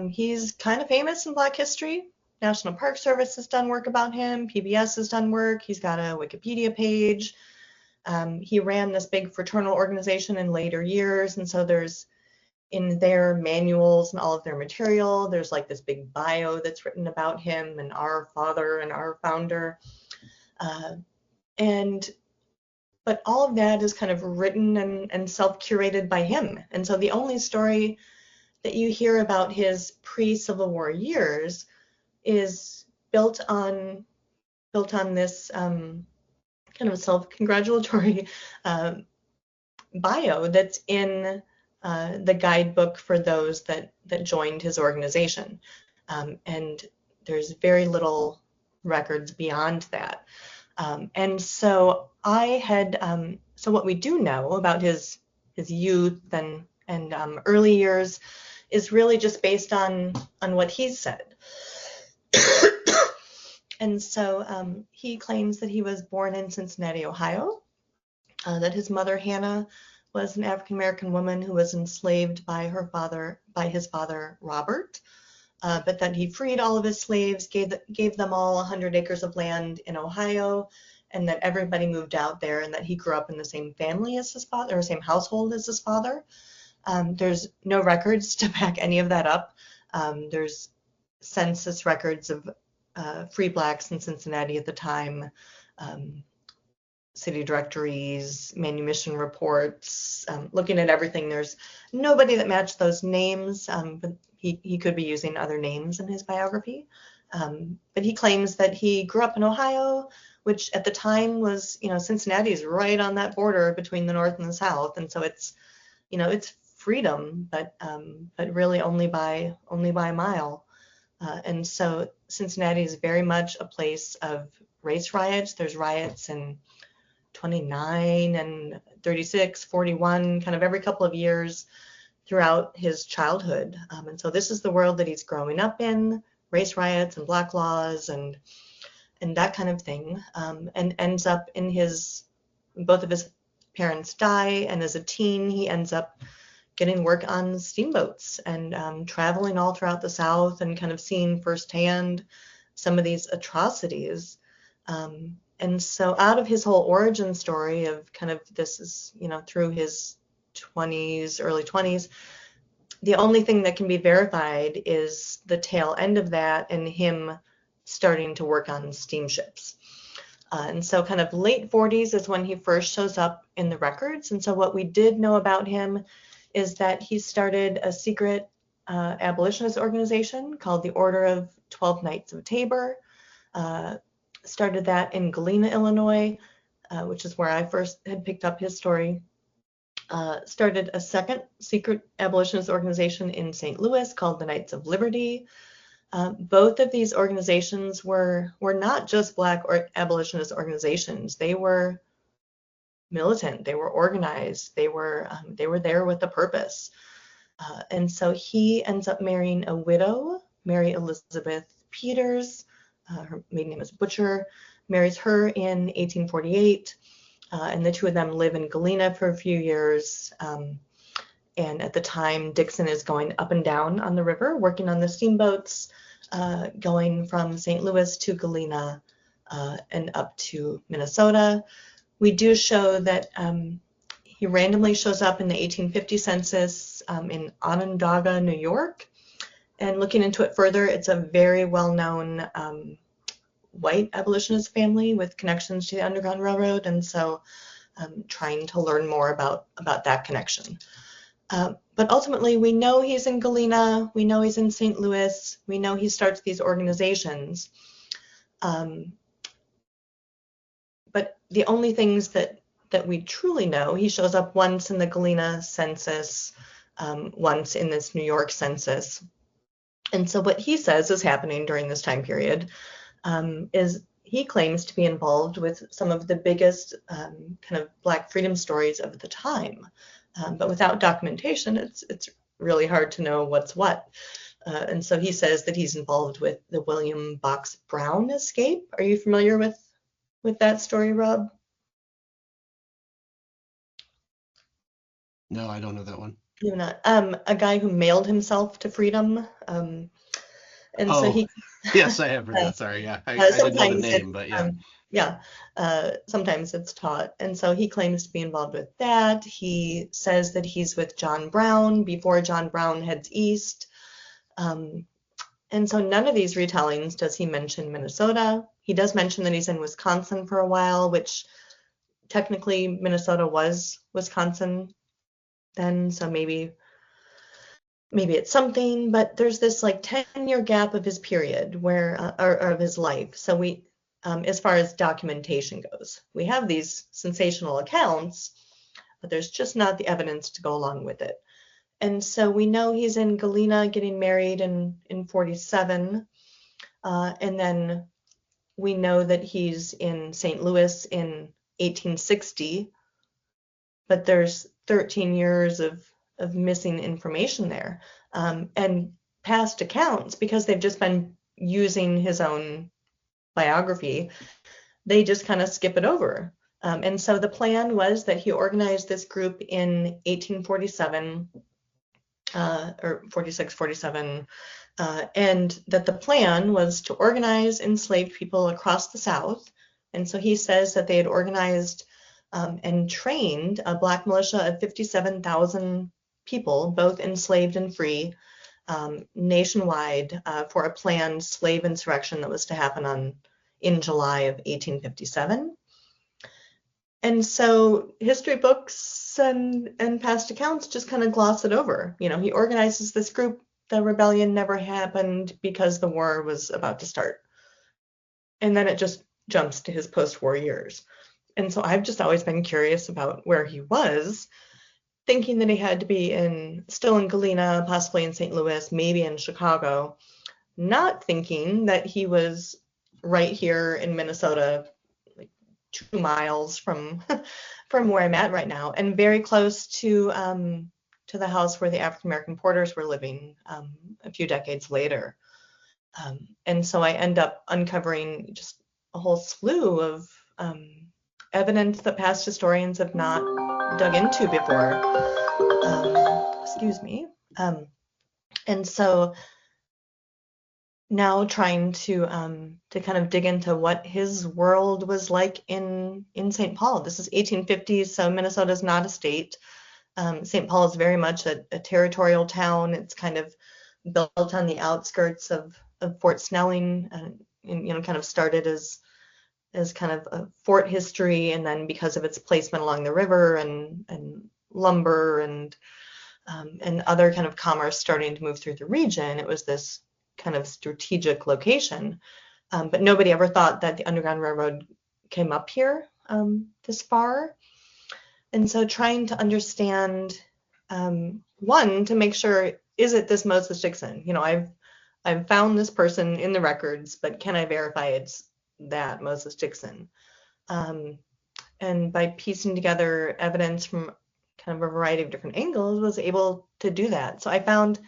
He's kind of famous in Black history. National Park Service has done work about him. PBS has done work. He's got a Wikipedia page. He ran this big fraternal organization in later years, and so there's in their manuals and all of their material, there's like this big bio that's written about him and our father and our founder. But all of that is kind of written and self-curated by him. And so the only story that you hear about his pre-Civil War years is built on this kind of self-congratulatory bio that's in the guidebook for those that joined his organization. And there's very little records beyond that. And so so what we do know about his youth and early years is really just based on what he's said. And so he claims that he was born in Cincinnati, Ohio, that his mother Hannah was an African American woman who was enslaved by his father Robert, but that he freed all of his slaves, gave them all 100 acres of land in Ohio, and that everybody moved out there, and that he grew up in the same family as his father, or same household as his father. There's no records to back any of that up. There's census records of free blacks in Cincinnati at the time, city directories, manumission reports, looking at everything. There's nobody that matched those names, but he could be using other names in his biography. But he claims that he grew up in Ohio, which at the time was, Cincinnati is right on that border between the North and the South. And so it's freedom, but really only by a mile. And so Cincinnati is very much a place of race riots. There's riots in 29 and 36, 41, kind of every couple of years throughout his childhood. And so this is the world that he's growing up in, race riots and black laws and that kind of thing, and ends up both of his parents die, and as a teen he ends up getting work on steamboats and traveling all throughout the South and kind of seeing firsthand some of these atrocities. And so out of his whole origin story of kind of this is, through his 20s, early 20s, the only thing that can be verified is the tail end of that and him starting to work on steamships. And so kind of late 40s is when he first shows up in the records. And so what we did know about him is that he started a secret abolitionist organization called the Order of 12 Knights of Tabor. Started that in Galena, Illinois, which is where I first had picked up his story. Started a second secret abolitionist organization in St. Louis called the Knights of Liberty. Both of these organizations were not just Black abolitionist organizations. They were militant. They were organized. They were there with a purpose. And so he ends up marrying a widow, Mary Elizabeth Peters. Her maiden name is Butcher. Marries her in 1848. And the two of them live in Galena for a few years. And at the time, Dickson is going up and down on the river, working on the steamboats, going from St. Louis to Galena and up to Minnesota. We do show that he randomly shows up in the 1850 census in Onondaga, New York. And looking into it further, it's a very well-known white abolitionist family with connections to the Underground Railroad, and so trying to learn more about that connection. But ultimately, we know he's in Galena, we know he's in St. Louis, we know he starts these organizations. But the only things that we truly know, he shows up once in the Galena census, once in this New York census. And so what he says is happening during this time period is he claims to be involved with some of the biggest kind of Black freedom stories of the time. But without documentation, it's really hard to know what's what. And so he says that he's involved with the William Box Brown escape. Are you familiar with that story, Rob? No, I don't know that one. You're not. A guy who mailed himself to freedom. And so he yes, I have heard that. Sorry, yeah, I didn't know the name, but yeah. Sometimes it's taught. And so he claims to be involved with that. He says that he's with John Brown before John Brown heads east. And so none of these retellings does he mention Minnesota. He does mention that he's in Wisconsin for a while, which technically Minnesota was Wisconsin then, so maybe it's something, but there's this like 10-year gap of his period where, or of his life. So we, as far as documentation goes, we have these sensational accounts, but there's just not the evidence to go along with it. And so we know he's in Galena getting married in 47, and then we know that he's in St. Louis in 1860, but there's 13 years of missing information there. And past accounts, because they've just been using his own biography, they just kind of skip it over. And so the plan was that he organized this group in 1847, or 46, 47, and that the plan was to organize enslaved people across the South. And so he says that they had organized and trained a Black militia of 57,000 people, both enslaved and free, nationwide for a planned slave insurrection that was to happen in July of 1857. And so history books and past accounts just kind of gloss it over. You know, he organizes this group, the rebellion never happened because the war was about to start. And then it just jumps to his post-war years. And so I've just always been curious about where he was, thinking that he had to be still in Galena, possibly in St. Louis, maybe in Chicago, not thinking that he was right here in Minnesota, like 2 miles from where I'm at right now, and very close to the house where the African American Porters were living a few decades later. And so I end up uncovering just a whole slew of evidence that past historians have not dug into before. Excuse me. And so now trying to kind of dig into what his world was like in St. Paul. This is 1850s, so Minnesota is not a state. St. Paul is very much a territorial town. It's kind of built on the outskirts of Fort Snelling, and kind of started as kind of a fort history, and then because of its placement along the river and lumber and other kind of commerce starting to move through the region, it was this kind of strategic location. But nobody ever thought that the Underground Railroad came up here this far. And so trying to understand, one, to make sure, is it this Moses Dickson? You know, I've found this person in the records, but can I verify it's that Moses Dickson? And by piecing together evidence from kind of a variety of different angles, was able to do that. So I found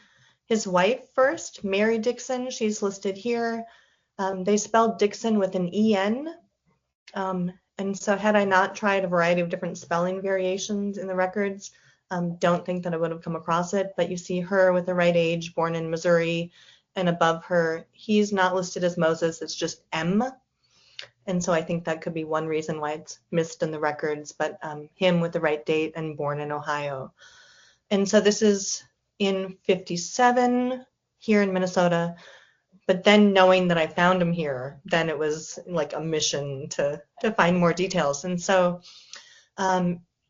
his wife first, Mary Dickson. She's listed here. They spelled Dickson with an E-N. And so had I not tried a variety of different spelling variations in the records, Don't think that I would have come across it, but you see her with the right age, born in Missouri, and above her, he's not listed as Moses, it's just M. And so I think that could be one reason why it's missed in the records, but him with the right date and born in Ohio. And so this is in 57 here in Minnesota. But then knowing that I found him here, then it was like a mission to find more details. And so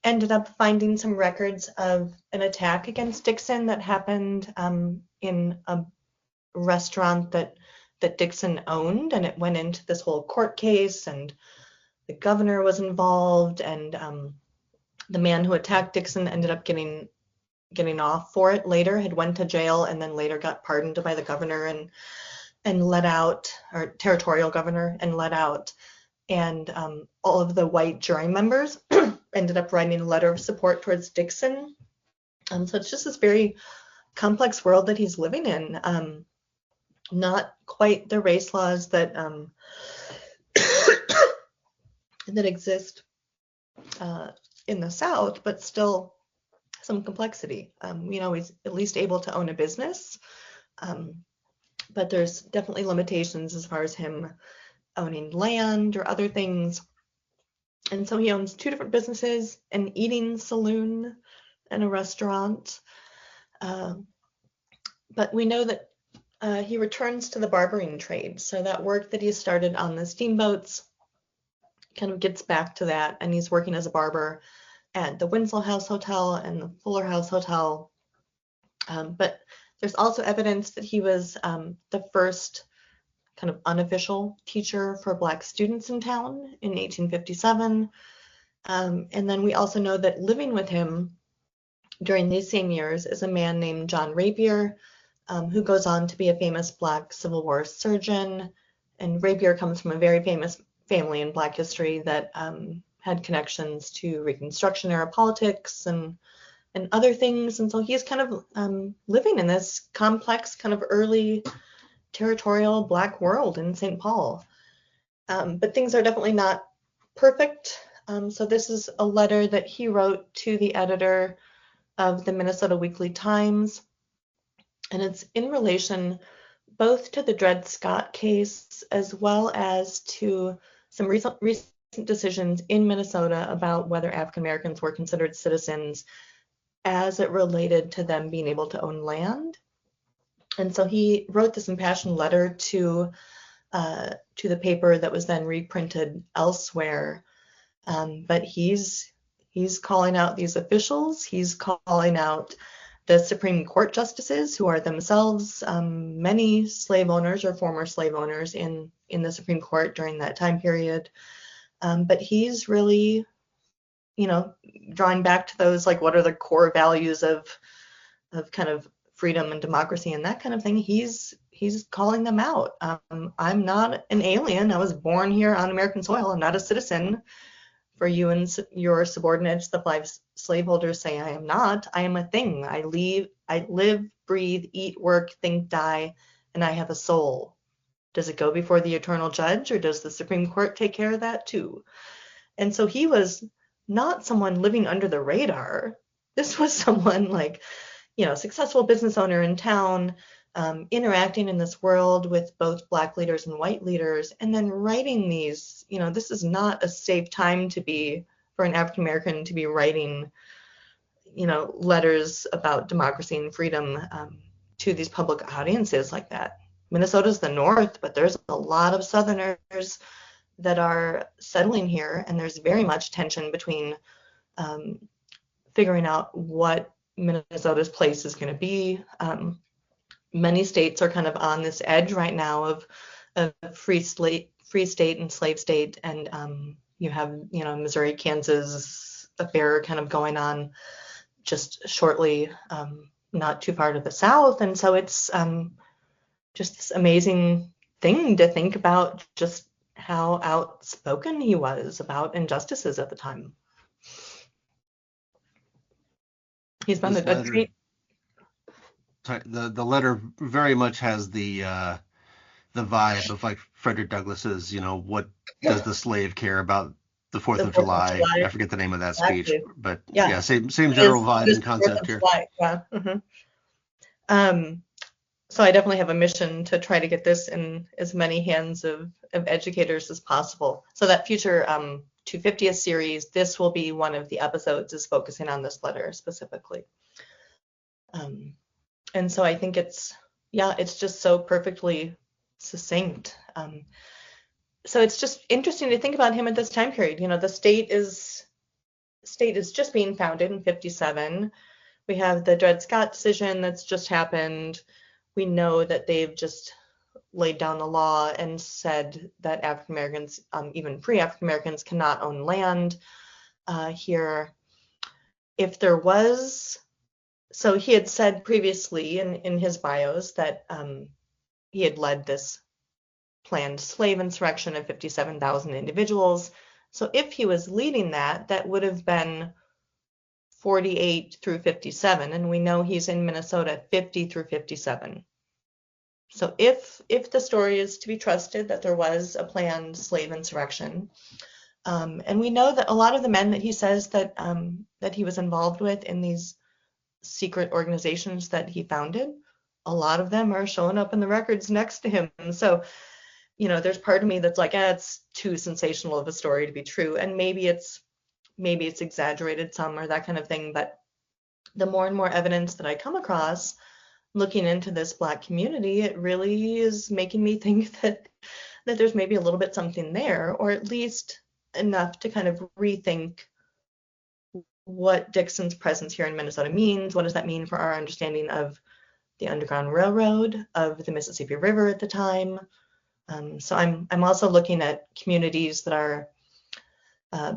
ended up finding some records of an attack against Dickson that happened in a restaurant that Dickson owned, and it went into this whole court case, and the governor was involved, and the man who attacked Dickson ended up getting off for it later, had went to jail, and then later got pardoned by the governor and let out, or territorial governor, and let out. And all of the white jury members ended up writing a letter of support towards Dickson. So it's just this very complex world that he's living in. Not quite the race laws that that exist in the South, but still some complexity. He's at least able to own a business, but there's definitely limitations as far as him owning land or other things. And so he owns 2 different businesses, an eating saloon and a restaurant. But we know that he returns to the barbering trade. So that work that he started on the steamboats kind of gets back to that. And he's working as a barber at the Winslow House Hotel and the Fuller House Hotel. But there's also evidence that he was the first kind of unofficial teacher for Black students in town in 1857. And then we also know that living with him during these same years is a man named John Rapier, who goes on to be a famous Black Civil War surgeon. And Rapier comes from a very famous family in Black history that had connections to Reconstruction era politics and other things. And so he's kind of living in this complex kind of early territorial Black world in St. Paul. But things are definitely not perfect. So this is a letter that he wrote to the editor of the Minnesota Weekly Times. And it's in relation both to the Dred Scott case as well as to some recent decisions in Minnesota about whether African Americans were considered citizens as it related to them being able to own land. And so he wrote this impassioned letter to the paper that was then reprinted elsewhere. But he's calling out these officials. He's calling out the Supreme Court justices, who are themselves many slave owners or former slave owners in the Supreme Court during that time period. But he's really, drawing back to those, like, what are the core values of kind of freedom and democracy and that kind of thing. He's calling them out. I'm not an alien. I was born here on American soil. I'm not a citizen. For you and your subordinates, the 5 slaveholders, say I am not. I am a thing. I live, breathe, eat, work, think, die, and I have a soul. Does it go before the eternal judge, or does the Supreme Court take care of that too? And so he was not someone living under the radar. This was someone like, successful business owner in town, interacting in this world with both Black leaders and white leaders, and then writing these, this is not a safe time to be, for an African American to be writing, letters about democracy and freedom to these public audiences like that. Minnesota's the North, but there's a lot of Southerners that are settling here, and there's very much tension between figuring out what Minnesota's place is going to be. Many states are kind of on this edge right now of free state and slave state, and you have Missouri, Kansas affair kind of going on just shortly, not too far to the south, and so it's just this amazing thing to think about, just how outspoken he was about injustices at the time. He's been a great. The letter very much has the vibe of like Frederick Douglass's, what does the slave care about the Fourth The of 4th of July. July. I forget the name of that speech, Exactly. but Yeah. yeah, same What general vibe is and the 4th concept of here. July? Yeah. Um, so I definitely have a mission to try to get this in as many hands of educators as possible. So that future 250th series, this will be one of the episodes is focusing on this letter specifically. And so I think it's just so perfectly succinct. So it's just interesting to think about him at this time period. You know, the state is just being founded in 57. We have the Dred Scott decision that's just happened. We know that they've just laid down the law and said that African Americans, even free African Americans, cannot own land here. If there was, so he had said previously in his bios that he had led this planned slave insurrection of 57,000 individuals. So if he was leading that, that would have been 48 through 57, and we know he's in Minnesota 50 through 57. So if the story is to be trusted that there was a planned slave insurrection, and we know that a lot of the men that he says that that he was involved with in these secret organizations that he founded, a lot of them are showing up in the records next to him. So, you know, there's part of me that's like, it's too sensational of a story to be true, and maybe it's exaggerated some or that kind of thing. But the more and more evidence that I come across looking into this Black community, it really is making me think that there's maybe a little bit something there, or at least enough to kind of rethink what Dickson's presence here in Minnesota means. What does that mean for our understanding of the Underground Railroad, of the Mississippi River at the time? So I'm also looking at communities that are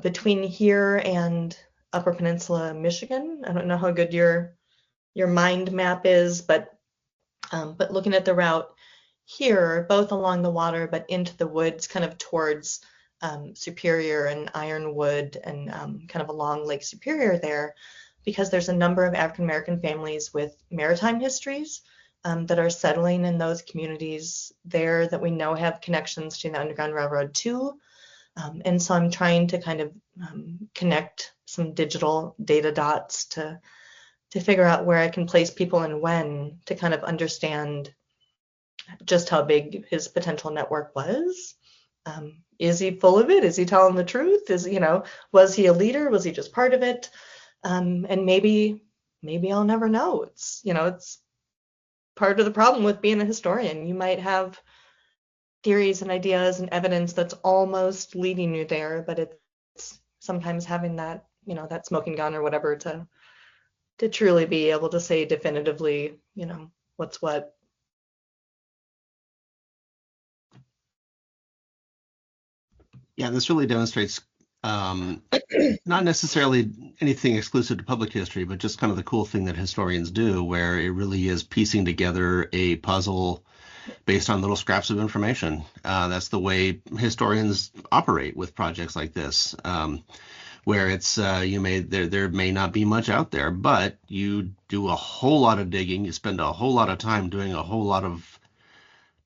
between here and Upper Peninsula, Michigan. I don't know how good your mind map is, but looking at the route here, both along the water, but into the woods, kind of towards Superior and Ironwood, and kind of along Lake Superior there, because there's a number of African American families with maritime histories that are settling in those communities there that we know have connections to the Underground Railroad too. And so I'm trying to kind of connect some digital data dots to figure out where I can place people and when, to kind of understand just how big his potential network was. Is he full of it? Is he telling the truth? Was he a leader? Was he just part of it? And maybe I'll never know. It's part of the problem with being a historian. You might have theories and ideas and evidence that's almost leading you there, but it's sometimes having that, that smoking gun or whatever to truly be able to say definitively, what's what. Yeah, this really demonstrates not necessarily anything exclusive to public history, but just kind of the cool thing that historians do, where it really is piecing together a puzzle based on little scraps of information. That's the way historians operate with projects like this, where it's there may not be much out there, but you do a whole lot of digging, you spend a whole lot of time doing a whole lot of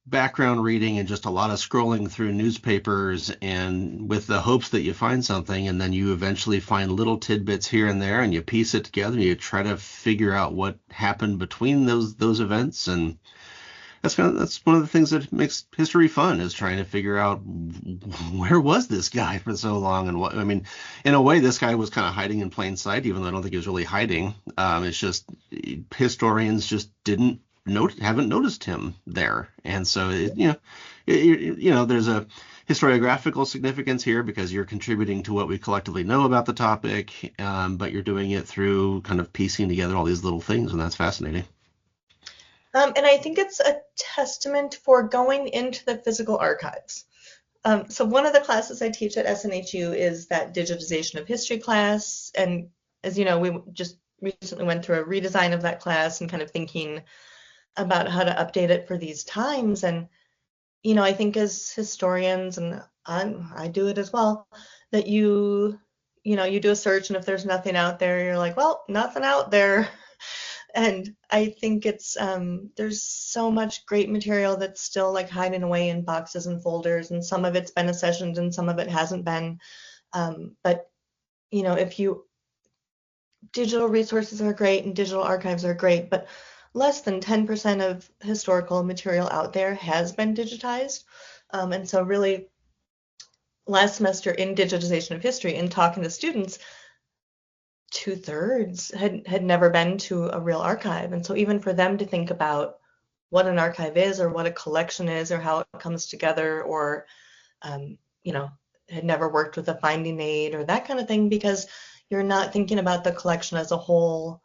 background reading and just a lot of scrolling through newspapers, and with the hopes that you find something, and then you eventually find little tidbits here and there, and you piece it together, and you try to figure out what happened between those events. And that's one of the things that makes history fun, is trying to figure out where was this guy for so long. And what, I mean, in a way, this guy was kind of hiding in plain sight, even though I don't think he was really hiding. It's just historians just haven't noticed him there. And so there's a historiographical significance here because you're contributing to what we collectively know about the topic, but you're doing it through kind of piecing together all these little things, and that's fascinating. And I think it's a testament for going into the physical archives. So one of the classes I teach at SNHU is that digitization of history class. And as you know, we just recently went through a redesign of that class and kind of thinking about how to update it for these times. And, I think as historians, and I do it as well, that you do a search, and if there's nothing out there, you're like, well, nothing out there. And I think it's there's so much great material that's still like hiding away in boxes and folders, and some of it's been accessioned and some of it hasn't been. But if digital resources are great and digital archives are great, but less than 10% of historical material out there has been digitized. And so really last semester in digitization of history, in talking to students, 2/3 had never been to a real archive. And so even for them to think about what an archive is or what a collection is or how it comes together, or you know, had never worked with a finding aid or that kind of thing, because you're not thinking about the collection as a whole,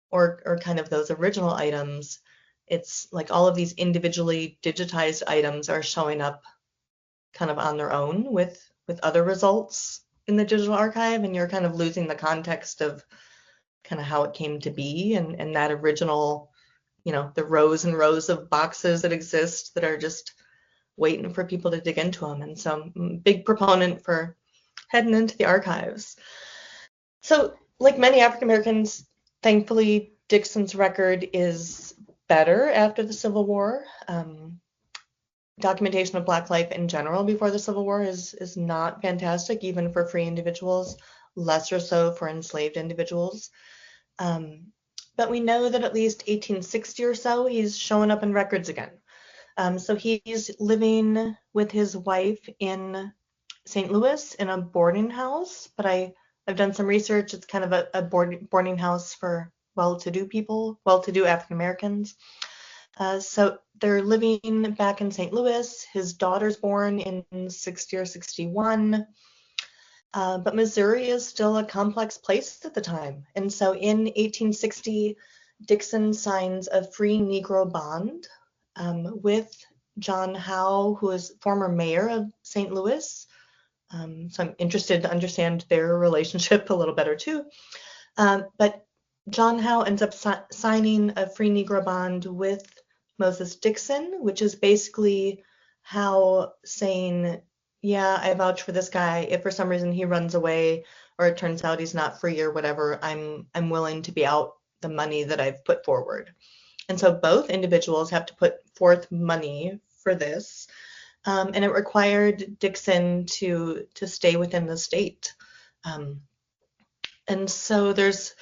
or kind of those original items. It's like all of these individually digitized items are showing up kind of on their own with other results in the digital archive, and you're kind of losing the context of kind of how it came to be, and that original, the rows and rows of boxes that exist that are just waiting for people to dig into them. And so big proponent for heading into the archives. So like many African Americans, thankfully Dickson's record is better after the Civil War. Documentation of Black life in general before the Civil War is not fantastic, even for free individuals, lesser so for enslaved individuals. But we know that at least 1860 or so, he's showing up in records again. So he's living with his wife in St. Louis in a boarding house, but I've done some research. It's kind of a boarding house for well-to-do people, well-to-do African Americans. So they're living back in St. Louis. His daughter's born in 60 or 61. But Missouri is still a complex place at the time. And so in 1860, Dickson signs a free Negro bond with John Howe, who is former mayor of St. Louis. So I'm interested to understand their relationship a little better too. But John Howe ends up signing a free Negro bond with Moses Dickson, which is basically Howe saying, yeah, I vouch for this guy. If for some reason he runs away or it turns out he's not free or whatever, I'm willing to be out the money that I've put forward. And so both individuals have to put forth money for this. And it required Dickson to stay within the state. And so there's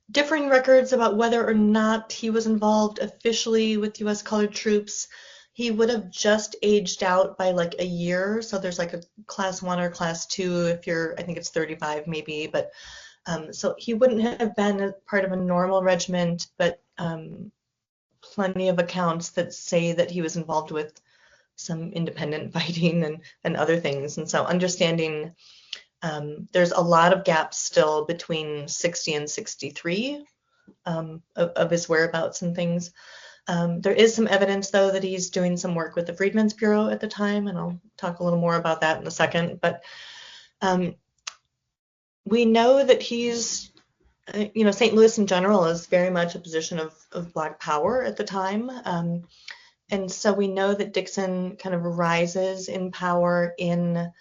differing records about whether or not he was involved officially with U.S. colored troops. He would have just aged out by like a year. So there's like a class 1 or class 2 if you're, I think it's 35 maybe. But so he wouldn't have been a part of a normal regiment, but plenty of accounts that say that he was involved with some independent fighting and other things. And so understanding there's a lot of gaps still between 60 and 63 of his whereabouts and things. There is some evidence, though, that he's doing some work with the Freedmen's Bureau at the time, and I'll talk a little more about that in a second. But we know that he's, St. Louis in general is very much a position of Black power at the time. And so we know that Dickson kind of rises in power in,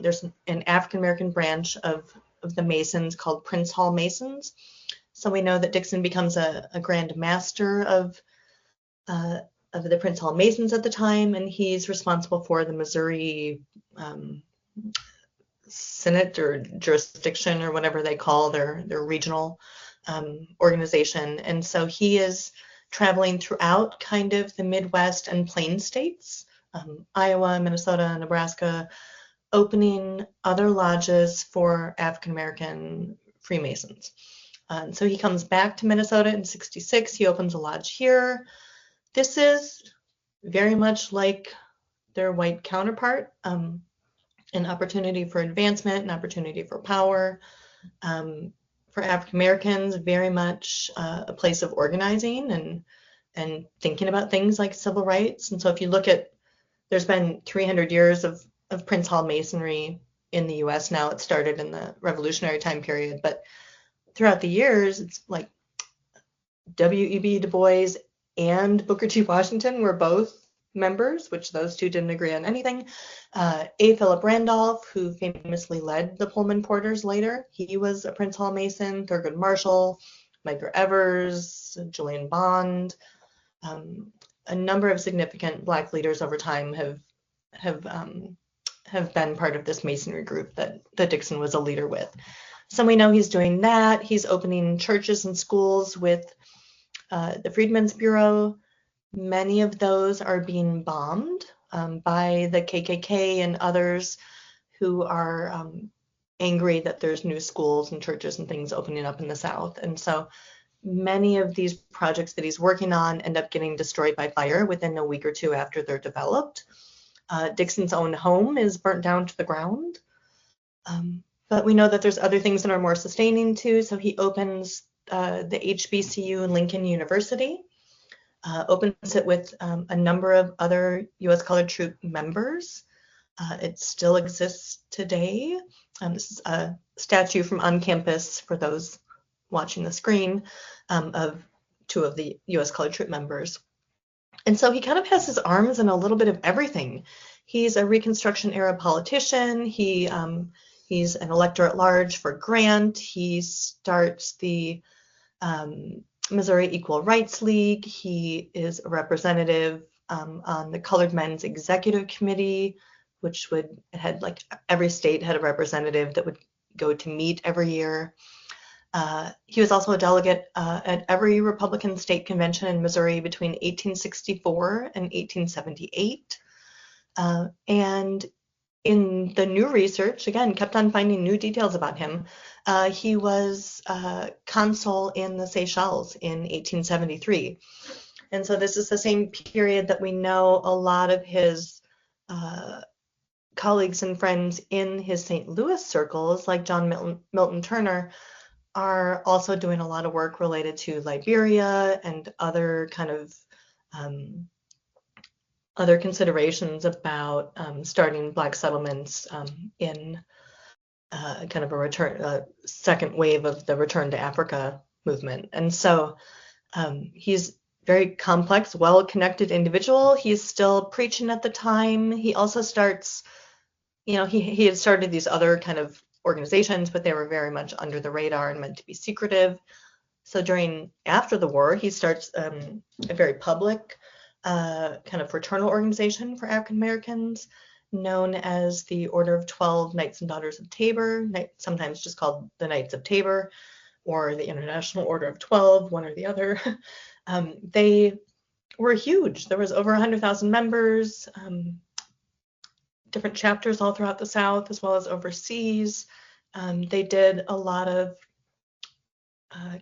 there's an African-American branch of the Masons called Prince Hall Masons. So we know that Dickson becomes a Grand Master of the Prince Hall Masons at the time, and he's responsible for the Missouri Senate or jurisdiction or whatever they call their regional organization. And so he is traveling throughout kind of the Midwest and Plains states, Iowa, Minnesota, Nebraska, opening other lodges for African American Freemasons. And so he comes back to Minnesota in 66. He opens a lodge here. This is very much like their white counterpart, an opportunity for advancement, an opportunity for power. For African Americans, very much a place of organizing and thinking about things like civil rights. And so if you look at, there's been 300 years of Prince Hall Masonry in the US now. It started in the Revolutionary time period, but throughout the years, it's like W.E.B. Du Bois and Booker T. Washington were both members, which those two didn't agree on anything. A. Philip Randolph, who famously led the Pullman Porters later, he was a Prince Hall Mason. Thurgood Marshall, Medgar Evers, Julian Bond. A number of significant Black leaders over time have have been part of this masonry group that Dickson was a leader with. So we know he's doing that. He's opening churches and schools with the Freedmen's Bureau. Many of those are being bombed by the KKK and others who are angry that there's new schools and churches and things opening up in the South. And so many of these projects that he's working on end up getting destroyed by fire within a week or two after they're developed. Dickson's own home is burnt down to the ground. But we know that there's other things that are more sustaining too. So he opens the HBCU Lincoln University, opens it with a number of other U.S. colored troop members. It still exists today. This is a statue from on campus for those watching the screen of two of the U.S. colored troop members. And so he kind of has his arms in a little bit of everything. He's a Reconstruction era politician. He's an elector at large for Grant. He starts the Missouri Equal Rights League. He is a representative on the Colored Men's Executive Committee, which had like every state had a representative that would go to meet every year. He was also a delegate at every Republican state convention in Missouri between 1864 and 1878. And in the new research, again, kept on finding new details about him. He was consul in the Seychelles in 1873. And so this is the same period that we know a lot of his colleagues and friends in his St. Louis circles, like John Milton Turner, are also doing a lot of work related to Liberia and other kind of other considerations about starting Black settlements in kind of a second wave of the Return to Africa movement. And so he's very complex, well-connected individual. He's still preaching at the time. He also starts, he had started these other kind of organizations, but they were very much under the radar and meant to be secretive. So after the war, he starts a very public kind of fraternal organization for African Americans known as the Order of 12 Knights and Daughters of Tabor, sometimes just called the Knights of Tabor, or the International Order of 12, one or the other. They were huge. There was over 100,000 members, different chapters all throughout the South as well as overseas. They did a lot of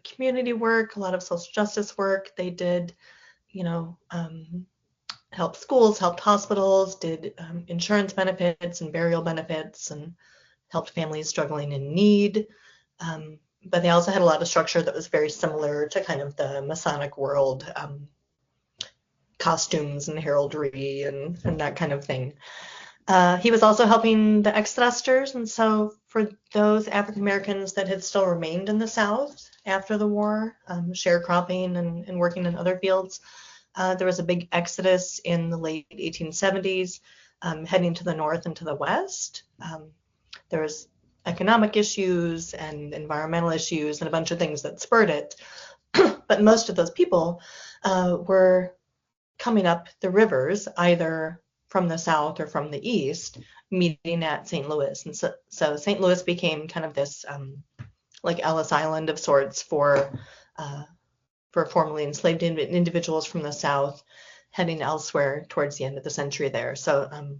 community work, a lot of social justice work. They did, helped schools, helped hospitals, did insurance benefits and burial benefits, and helped families struggling in need. But they also had a lot of structure that was very similar to kind of the Masonic world, costumes and heraldry and that kind of thing. He was also helping the ex-thrusters, and so for those African Americans that had still remained in the South after the war, sharecropping and working in other fields, there was a big exodus in the late 1870s, heading to the north and to the west. There was economic issues and environmental issues and a bunch of things that spurred it. But most of those people were coming up the rivers, either from the south or from the east, meeting at St. Louis. And so St. Louis became kind of this like Ellis Island of sorts for formerly enslaved individuals from the south heading elsewhere towards the end of the century there. So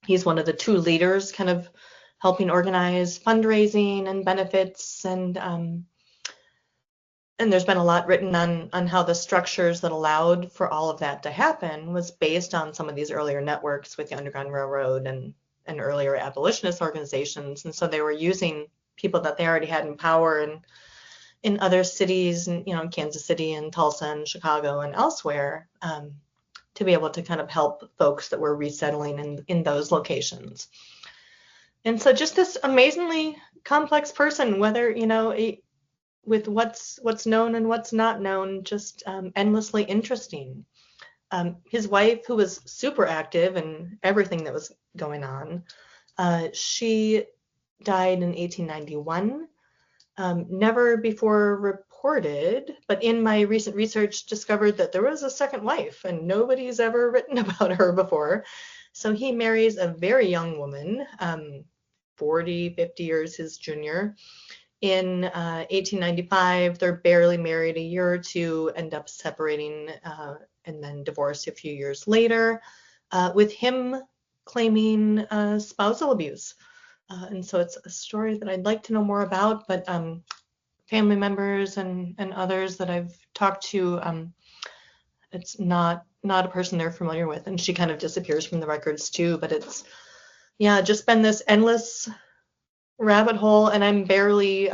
he's one of the two leaders kind of helping organize fundraising and benefits, and there's been a lot written on how the structures that allowed for all of that to happen was based on some of these earlier networks with the Underground Railroad and earlier abolitionist organizations. And so they were using people that they already had in power and in other cities, and Kansas City and Tulsa and Chicago and elsewhere, to be able to kind of help folks that were resettling in those locations. And so just this amazingly complex person, whether, with what's known and what's not known, just endlessly interesting. His wife, who was super active in everything that was going on, she died in 1891. Never before reported, but in my recent research discovered that there was a second wife, and nobody's ever written about her before. So he marries a very young woman, 40, 50 years his junior. In 1895, they're barely married a year or two, end up separating and then divorced a few years later, with him claiming spousal abuse. And so it's a story that I'd like to know more about, but family members and others that I've talked to, it's not a person they're familiar with, and she kind of disappears from the records too. But it's just been this endless rabbit hole, and I'm barely,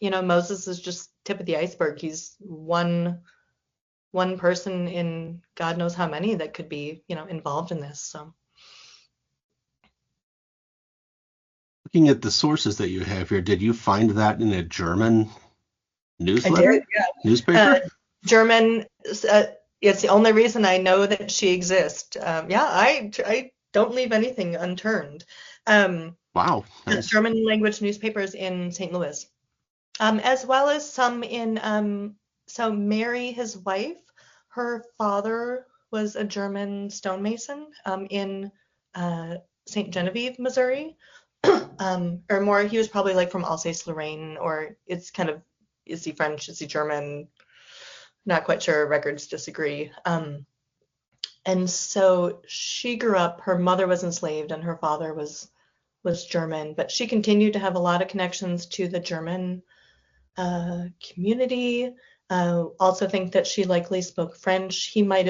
Moses is just tip of the iceberg. He's one person in God knows how many that could be, involved in this. So Looking at the sources that you have here, did you find that in a German I newsletter? did, yeah. Newspaper? German. It's the only reason I know that she exists. I don't leave anything unturned. Wow, nice. German language newspapers in St. Louis, as well as some in. So Mary, his wife, her father was a German stonemason in St. Genevieve, Missouri. Or more, he was probably like from Alsace-Lorraine, or it's kind of, is he French, is he German? Not quite sure, records disagree. And so she grew up, her mother was enslaved and her father was German, but she continued to have a lot of connections to the German community. Also think that she likely spoke French. He might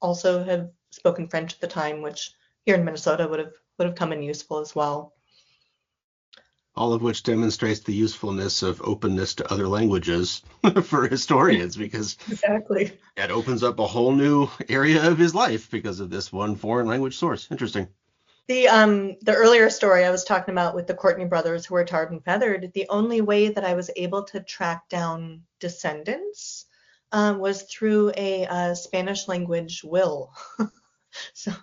also have spoken French at the time, which here in Minnesota would have come in useful as well. All of which demonstrates the usefulness of openness to other languages for historians, because Exactly. it opens up a whole new area of his life because of this one foreign language source. Interesting. The earlier story I was talking about with the Courtney brothers who were tarred and feathered, the only way that I was able to track down descendants was through a Spanish language will. So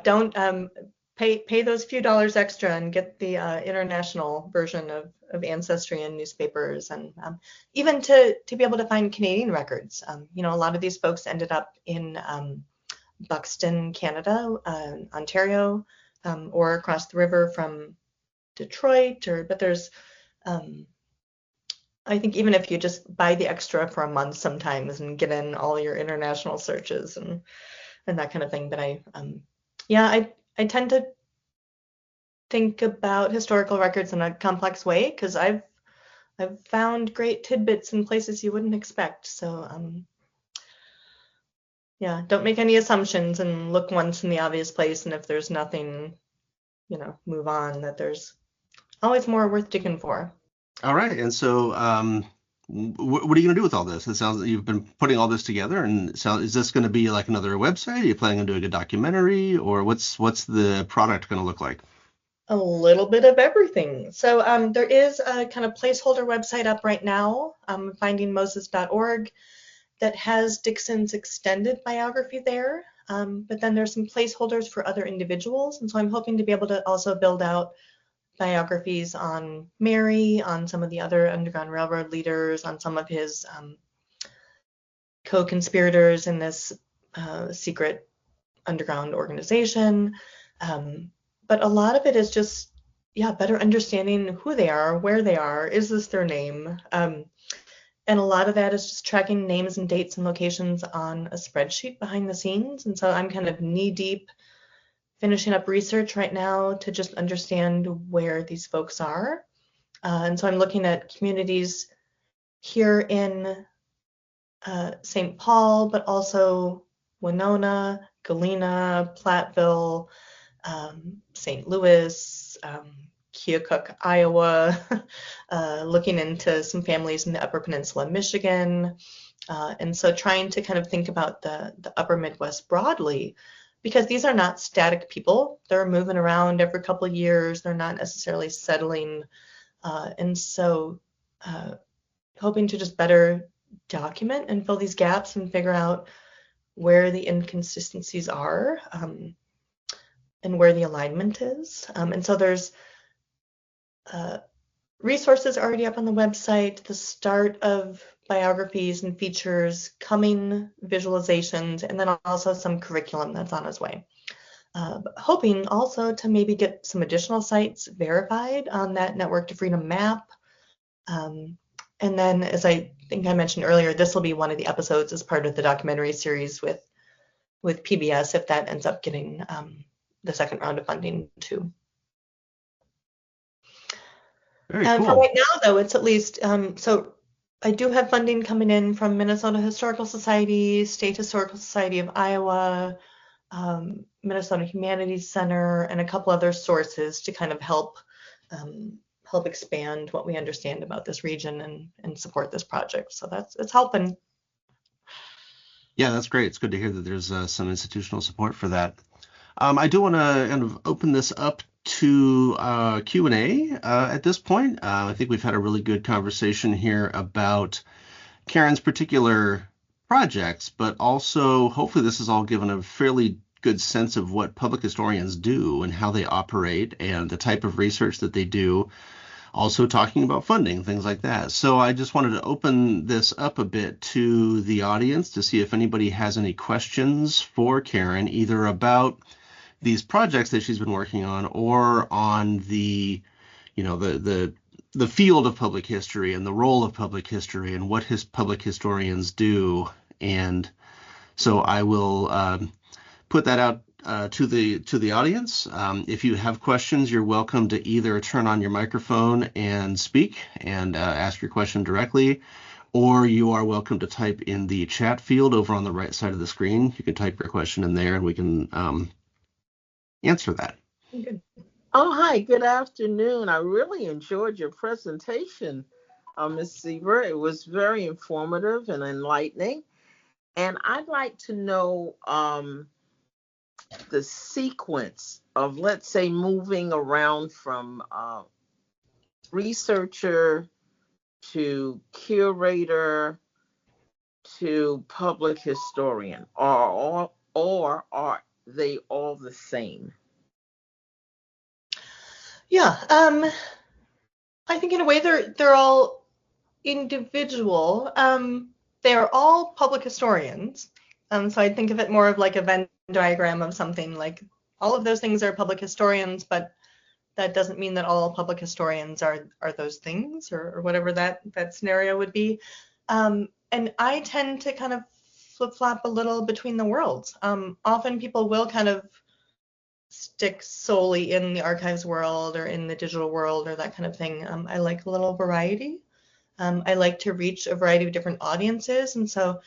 don't pay those few dollars extra and get the international version of Ancestry and newspapers, and even to be able to find Canadian records. A lot of these folks ended up in Buxton, Canada, Ontario, or across the river from Detroit. But there's, I think even if you just buy the extra for a month sometimes and get in all your international searches and that kind of thing. But I tend to think about historical records in a complex way because I've found great tidbits in places you wouldn't expect. So don't make any assumptions and look once in the obvious place, and if there's nothing, move on. That there's always more worth digging for. All right, and so what are you going to do with all this? It sounds like you've been putting all this together, and so is this going to be like another website? Are you planning on doing a documentary, or what's the product going to look like? A little bit of everything. So there is a kind of placeholder website up right now, findingmoses.org, that has Dickson's extended biography there. But then there's some placeholders for other individuals. And so I'm hoping to be able to also build out biographies on Mary, on some of the other Underground Railroad leaders, on some of his co-conspirators in this secret underground organization. But a lot of it is just, better understanding who they are, where they are, is this their name? And a lot of that is just tracking names and dates and locations on a spreadsheet behind the scenes. And so I'm kind of knee deep finishing up research right now to just understand where these folks are. And so I'm looking at communities here in St. Paul, but also Winona, Galena, Platteville, St. Louis, Keokuk, Iowa, looking into some families in the Upper Peninsula, Michigan. And so trying to kind of think about the Upper Midwest broadly, because these are not static people. They're moving around every couple of years. They're not necessarily settling. And so hoping to just better document and fill these gaps and figure out where the inconsistencies are and where the alignment is. And so there's resources already up on the website, the start of biographies and features, coming visualizations, and then also some curriculum that's on its way. Hoping also to maybe get some additional sites verified on that Network to Freedom map. And then, as I think I mentioned earlier, this will be one of the episodes as part of the documentary series with PBS if that ends up getting the second round of funding too. Very cool. For right now, though, it's at least so I do have funding coming in from Minnesota Historical Society, State Historical Society of Iowa, Minnesota Humanities Center, and a couple other sources to kind of help expand what we understand about this region and support this project. So it's helping. Yeah, that's great. It's good to hear that there's some institutional support for that. I do want to kind of open this up to Q&A at this point. I think we've had a really good conversation here about Karen's particular projects, but also hopefully this has all given a fairly good sense of what public historians do and how they operate and the type of research that they do. Also talking about funding, things like that. So I just wanted to open this up a bit to the audience to see if anybody has any questions for Karen, either about these projects that she's been working on or on the, the field of public history and the role of public history and what public historians do. And so I will put that out to the audience. If you have questions, you're welcome to either turn on your microphone and speak and ask your question directly, or you are welcome to type in the chat field over on the right side of the screen. You can type your question in there and we can answer that. Good. Oh, hi, good afternoon. I really enjoyed your presentation, Ms. Sieber. It was very informative and enlightening. And I'd like to know the sequence of, let's say, moving around from researcher to curator to public historian, or are they all the same? Yeah, I think in a way they're all individual. They are all public historians. So I think of it more of like a Venn diagram of something like all of those things are public historians, but that doesn't mean that all public historians are those things or whatever that scenario would be. And I tend to kind of flip-flop a little between the worlds. Often people will kind of stick solely in the archives world or in the digital world or that kind of thing. I like a little variety. I like to reach a variety of different audiences. And so,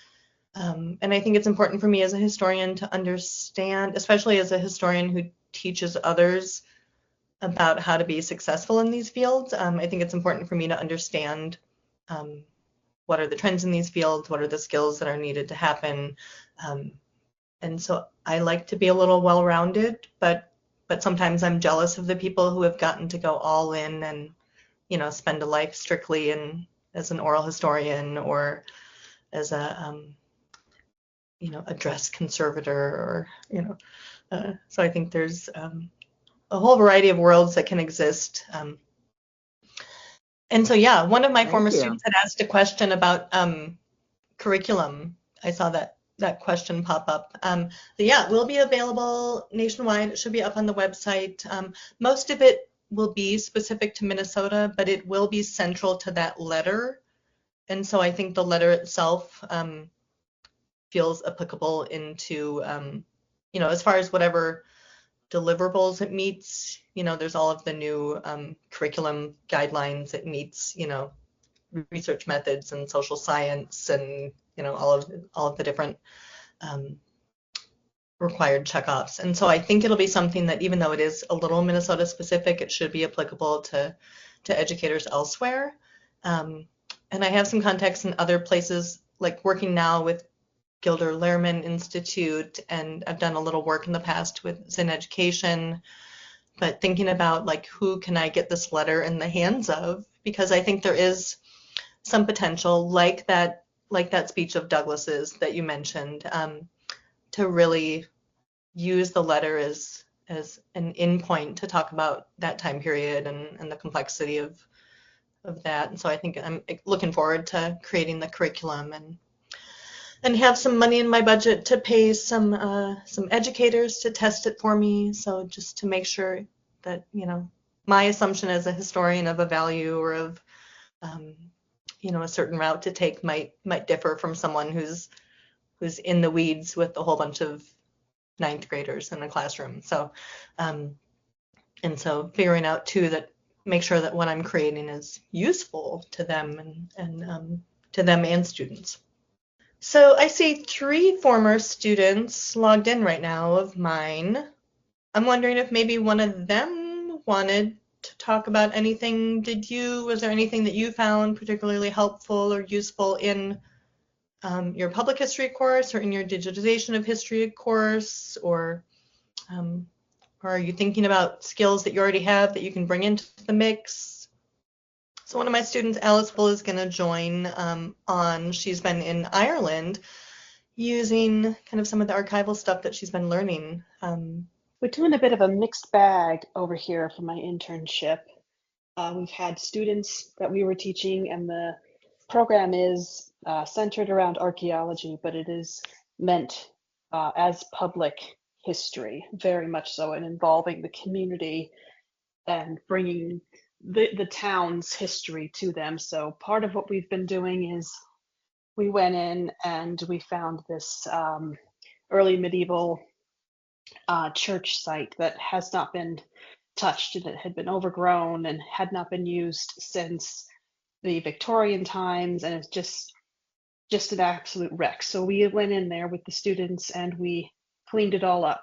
and I think it's important for me as a historian to understand, especially as a historian who teaches others about how to be successful in these fields. I think it's important for me to understand what are the trends in these fields, what are the skills that are needed to happen. And so I like to be a little well-rounded, but sometimes I'm jealous of the people who have gotten to go all in and, spend a life strictly as an oral historian or as a dress conservator or, so I think there's a whole variety of worlds that can exist. And so, yeah, one of my former students had asked a question about curriculum. I saw that question pop up. So yeah, it will be available nationwide. It should be up on the website. Most of it will be specific to Minnesota, but it will be central to that letter. And so I think the letter itself feels applicable into, as far as whatever deliverables it meets. There's all of the new curriculum guidelines it meets, research methods and social science and, all of the different required checkoffs. And so I think it'll be something that, even though it is a little Minnesota specific, it should be applicable to educators elsewhere. And I have some contacts in other places, like working now with Gilder Lehrman Institute, and I've done a little work in the past with Zen Education, but thinking about like who can I get this letter in the hands of, because I think there is some potential, like that speech of Douglas's that you mentioned, to really use the letter as an endpoint to talk about that time period and the complexity of of that. And so I think I'm looking forward to creating the curriculum and have some money in my budget to pay some educators to test it for me. So just to make sure that, my assumption as a historian of a value or of, a certain route to take might differ from someone who's in the weeds with a whole bunch of ninth graders in a classroom. So, and so figuring out too that make sure that what I'm creating is useful to them and to them and students. So I see 3 former students logged in right now of mine. I'm wondering if maybe one of them wanted to talk about anything. Was there anything that you found particularly helpful or useful in your public history course or in your digitization of history course, or are you thinking about skills that you already have that you can bring into the mix? So one of my students, Alice Bull, is going to join she's been in Ireland using kind of some of the archival stuff that she's been learning. We're doing a bit of a mixed bag over here for my internship. We've had students that we were teaching, and the program is centered around archaeology, but it is meant as public history, very much so, and involving the community and bringing the town's history to them. So part of what we've been doing is we went in and we found this early medieval church site that has not been touched, and it had been overgrown and had not been used since the Victorian times, and it's just an absolute wreck. So we went in there with the students and we cleaned it all up.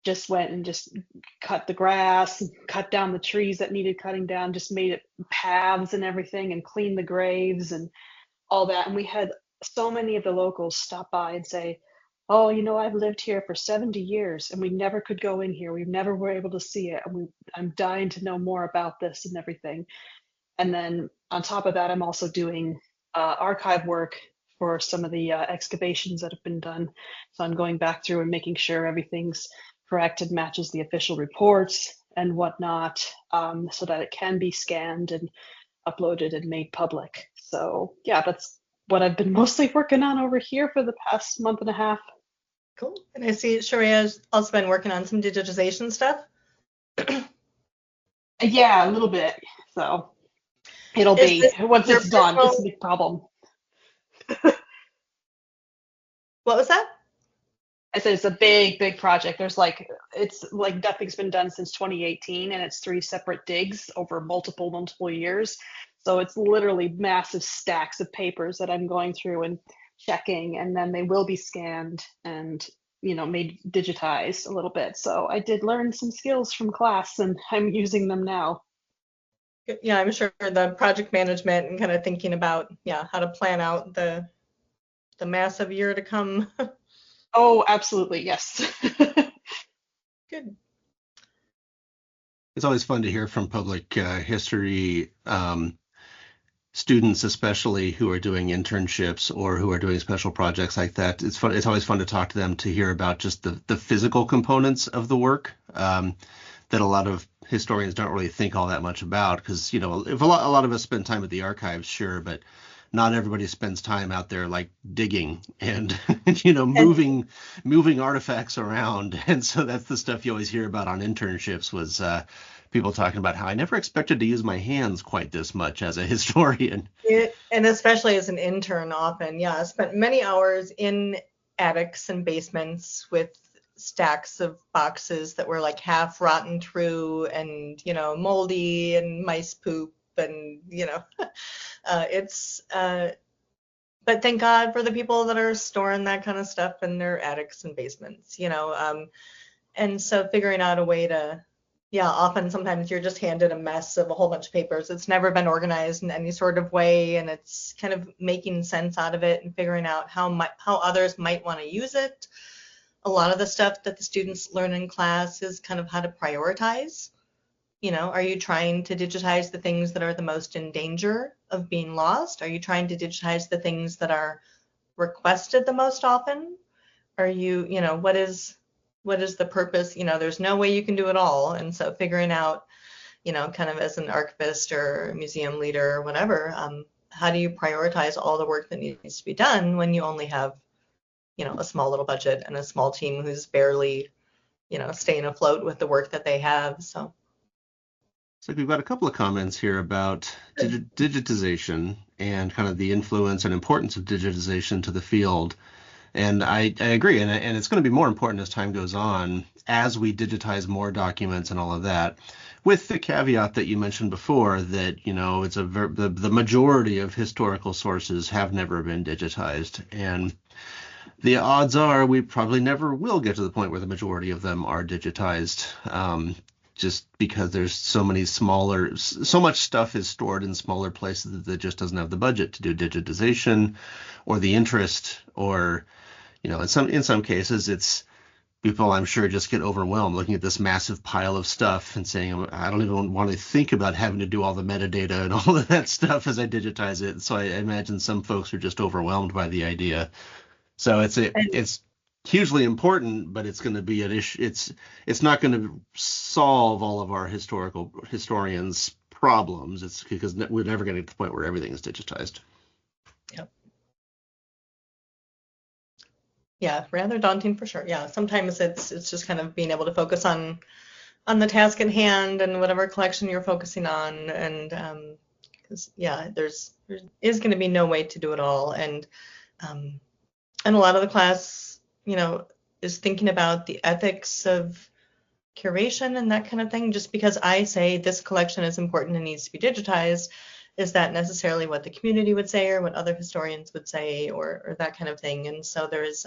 Just went and just cut the grass, cut down the trees that needed cutting down, just made it paths and everything, and cleaned the graves and all that. And we had so many of the locals stop by and say, oh, I've lived here for 70 years and we never could go in here. We never were able to see it. And I'm dying to know more about this and everything. And then on top of that, I'm also doing archive work for some of the excavations that have been done. So I'm going back through and making sure everything's correct and matches the official reports and whatnot, so that it can be scanned and uploaded and made public. So yeah, that's what I've been mostly working on over here for the past month and a half. Cool. And I see Sharia's also been working on some digitization stuff. Yeah, a little bit. So it'll be, once it's done, it's a big problem. What was that? I said it's a big project. It's like nothing's been done since 2018, and it's 3 separate digs over multiple years. So it's literally massive stacks of papers that I'm going through and checking, and then they will be scanned and made digitized a little bit. So I did learn some skills from class, and I'm using them now. Yeah, I'm sure the project management and kind of thinking about how to plan out the massive year to come. Oh, absolutely, yes. Good. It's always fun to hear from public history students, especially who are doing internships or who are doing special projects like that. It's fun. It's always fun to talk to them, to hear about just the physical components of the work that a lot of historians don't really think all that much about. Because if a lot of us spend time at the archives, sure, but not everybody spends time out there like digging and moving artifacts around. And so that's the stuff you always hear about on internships, was people talking about how I never expected to use my hands quite this much as a historian. And especially as an intern, often, I spent many hours in attics and basements with stacks of boxes that were like half rotten through and moldy and mice poop and but thank God for the people that are storing that kind of stuff in their attics and basements, and so figuring out a way to, often sometimes you're just handed a mess of a whole bunch of papers. It's never been organized in any sort of way, and it's kind of making sense out of it and figuring out how others might want to use it. A lot of the stuff that the students learn in class is kind of how to prioritize. Are you trying to digitize the things that are the most in danger of being lost? Are you trying to digitize the things that are requested the most often? Are you, what is the purpose? There's no way you can do it all. And so figuring out, kind of as an archivist or museum leader or whatever, how do you prioritize all the work that needs to be done when you only have, a small little budget and a small team who's barely, staying afloat with the work that they have. So we've got a couple of comments here about digitization and kind of the influence and importance of digitization to the field. And I agree, and it's going to be more important as time goes on, as we digitize more documents and all of that, with the caveat that you mentioned before that, it's the majority of historical sources have never been digitized. And the odds are we probably never will get to the point where the majority of them are digitized, just because there's so much stuff is stored in smaller places that just doesn't have the budget to do digitization or the interest, or in some cases it's people, I'm sure, just get overwhelmed looking at this massive pile of stuff and saying, I don't even want to think about having to do all the metadata and all of that stuff as I digitize it. So I imagine some folks are just overwhelmed by the idea. So it's hugely important, but it's going to be an issue. It's not going to solve all of our historians' problems. It's because we're never going to get to the point where everything is digitized. Yep. Yeah, rather daunting for sure. Yeah, sometimes it's just kind of being able to focus on the task at hand and whatever collection you're focusing on, and because there is going to be no way to do it all, and a lot of the class, is thinking about the ethics of curation and that kind of thing. Just because I say this collection is important and needs to be digitized, is that necessarily what the community would say or what other historians would say, or that kind of thing? And so there's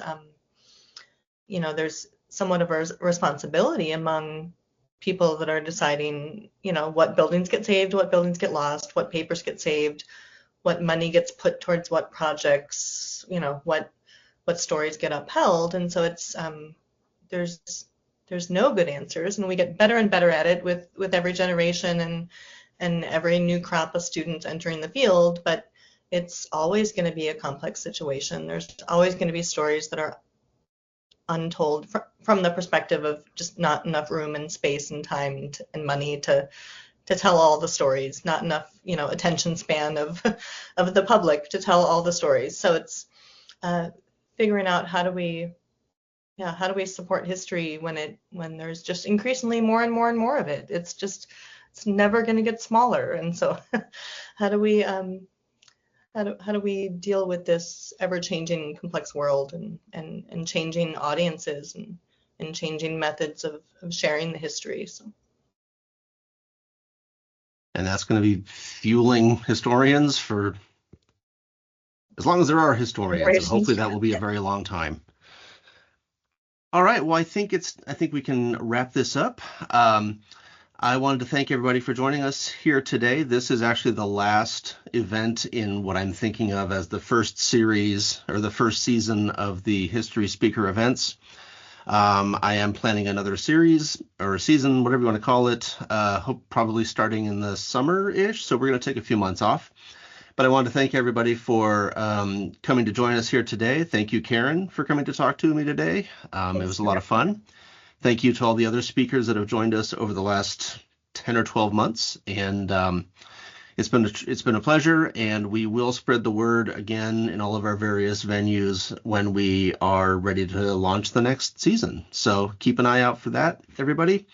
somewhat of a responsibility among people that are deciding, what buildings get saved, what buildings get lost, what papers get saved, what money gets put towards what projects, what stories get upheld. And so it's there's no good answers, and we get better and better at it with every generation and every new crop of students entering the field, but it's always going to be a complex situation. There's always going to be stories that are untold from the perspective of just not enough room and space and time and money to tell all the stories, not enough, attention span of the public to tell all the stories. So it's figuring out how do we support history when there's just increasingly more and more and more of it. It's never going to get smaller. And so how do we deal with this ever-changing complex world and changing audiences and changing methods of sharing the history? So. And that's going to be fueling historians for as long as there are historians, and hopefully that will be a very long time. All right, well, I think we can wrap this up. I wanted to thank everybody for joining us here today. This is actually the last event in what I'm thinking of as the first series or the first season of the History Speaker events. I am planning another series or season, whatever you want to call it, probably starting in the summer-ish. So we're going to take a few months off. But I want to thank everybody for coming to join us here today. Thank you, Karen, for coming to talk to me today. It was a lot of fun. Thank you to all the other speakers that have joined us over the last 10 or 12 months. And it's been a pleasure, and we will spread the word again in all of our various venues when we are ready to launch the next season. So keep an eye out for that, everybody.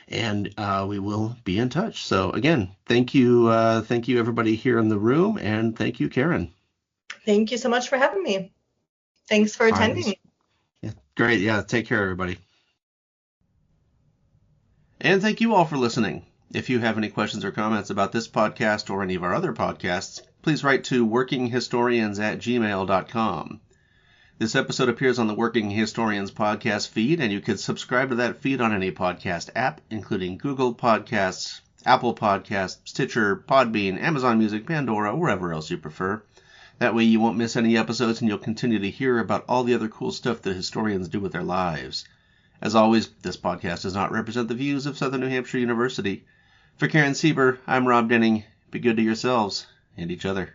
And we will be in touch. So again, thank you everybody here in the room, and thank you, Karen. Thank you so much for having me. Thanks for attending. Yeah, great. Yeah, take care, everybody. And thank you all for listening. If you have any questions or comments about this podcast or any of our other podcasts, please write to workinghistorians@gmail.com. This episode appears on the Working Historians podcast feed, and you can subscribe to that feed on any podcast app, including Google Podcasts, Apple Podcasts, Stitcher, Podbean, Amazon Music, Pandora, wherever else you prefer. That way you won't miss any episodes, and you'll continue to hear about all the other cool stuff that historians do with their lives. As always, this podcast does not represent the views of Southern New Hampshire University. For Karen Sieber, I'm Rob Denning. Be good to yourselves and each other.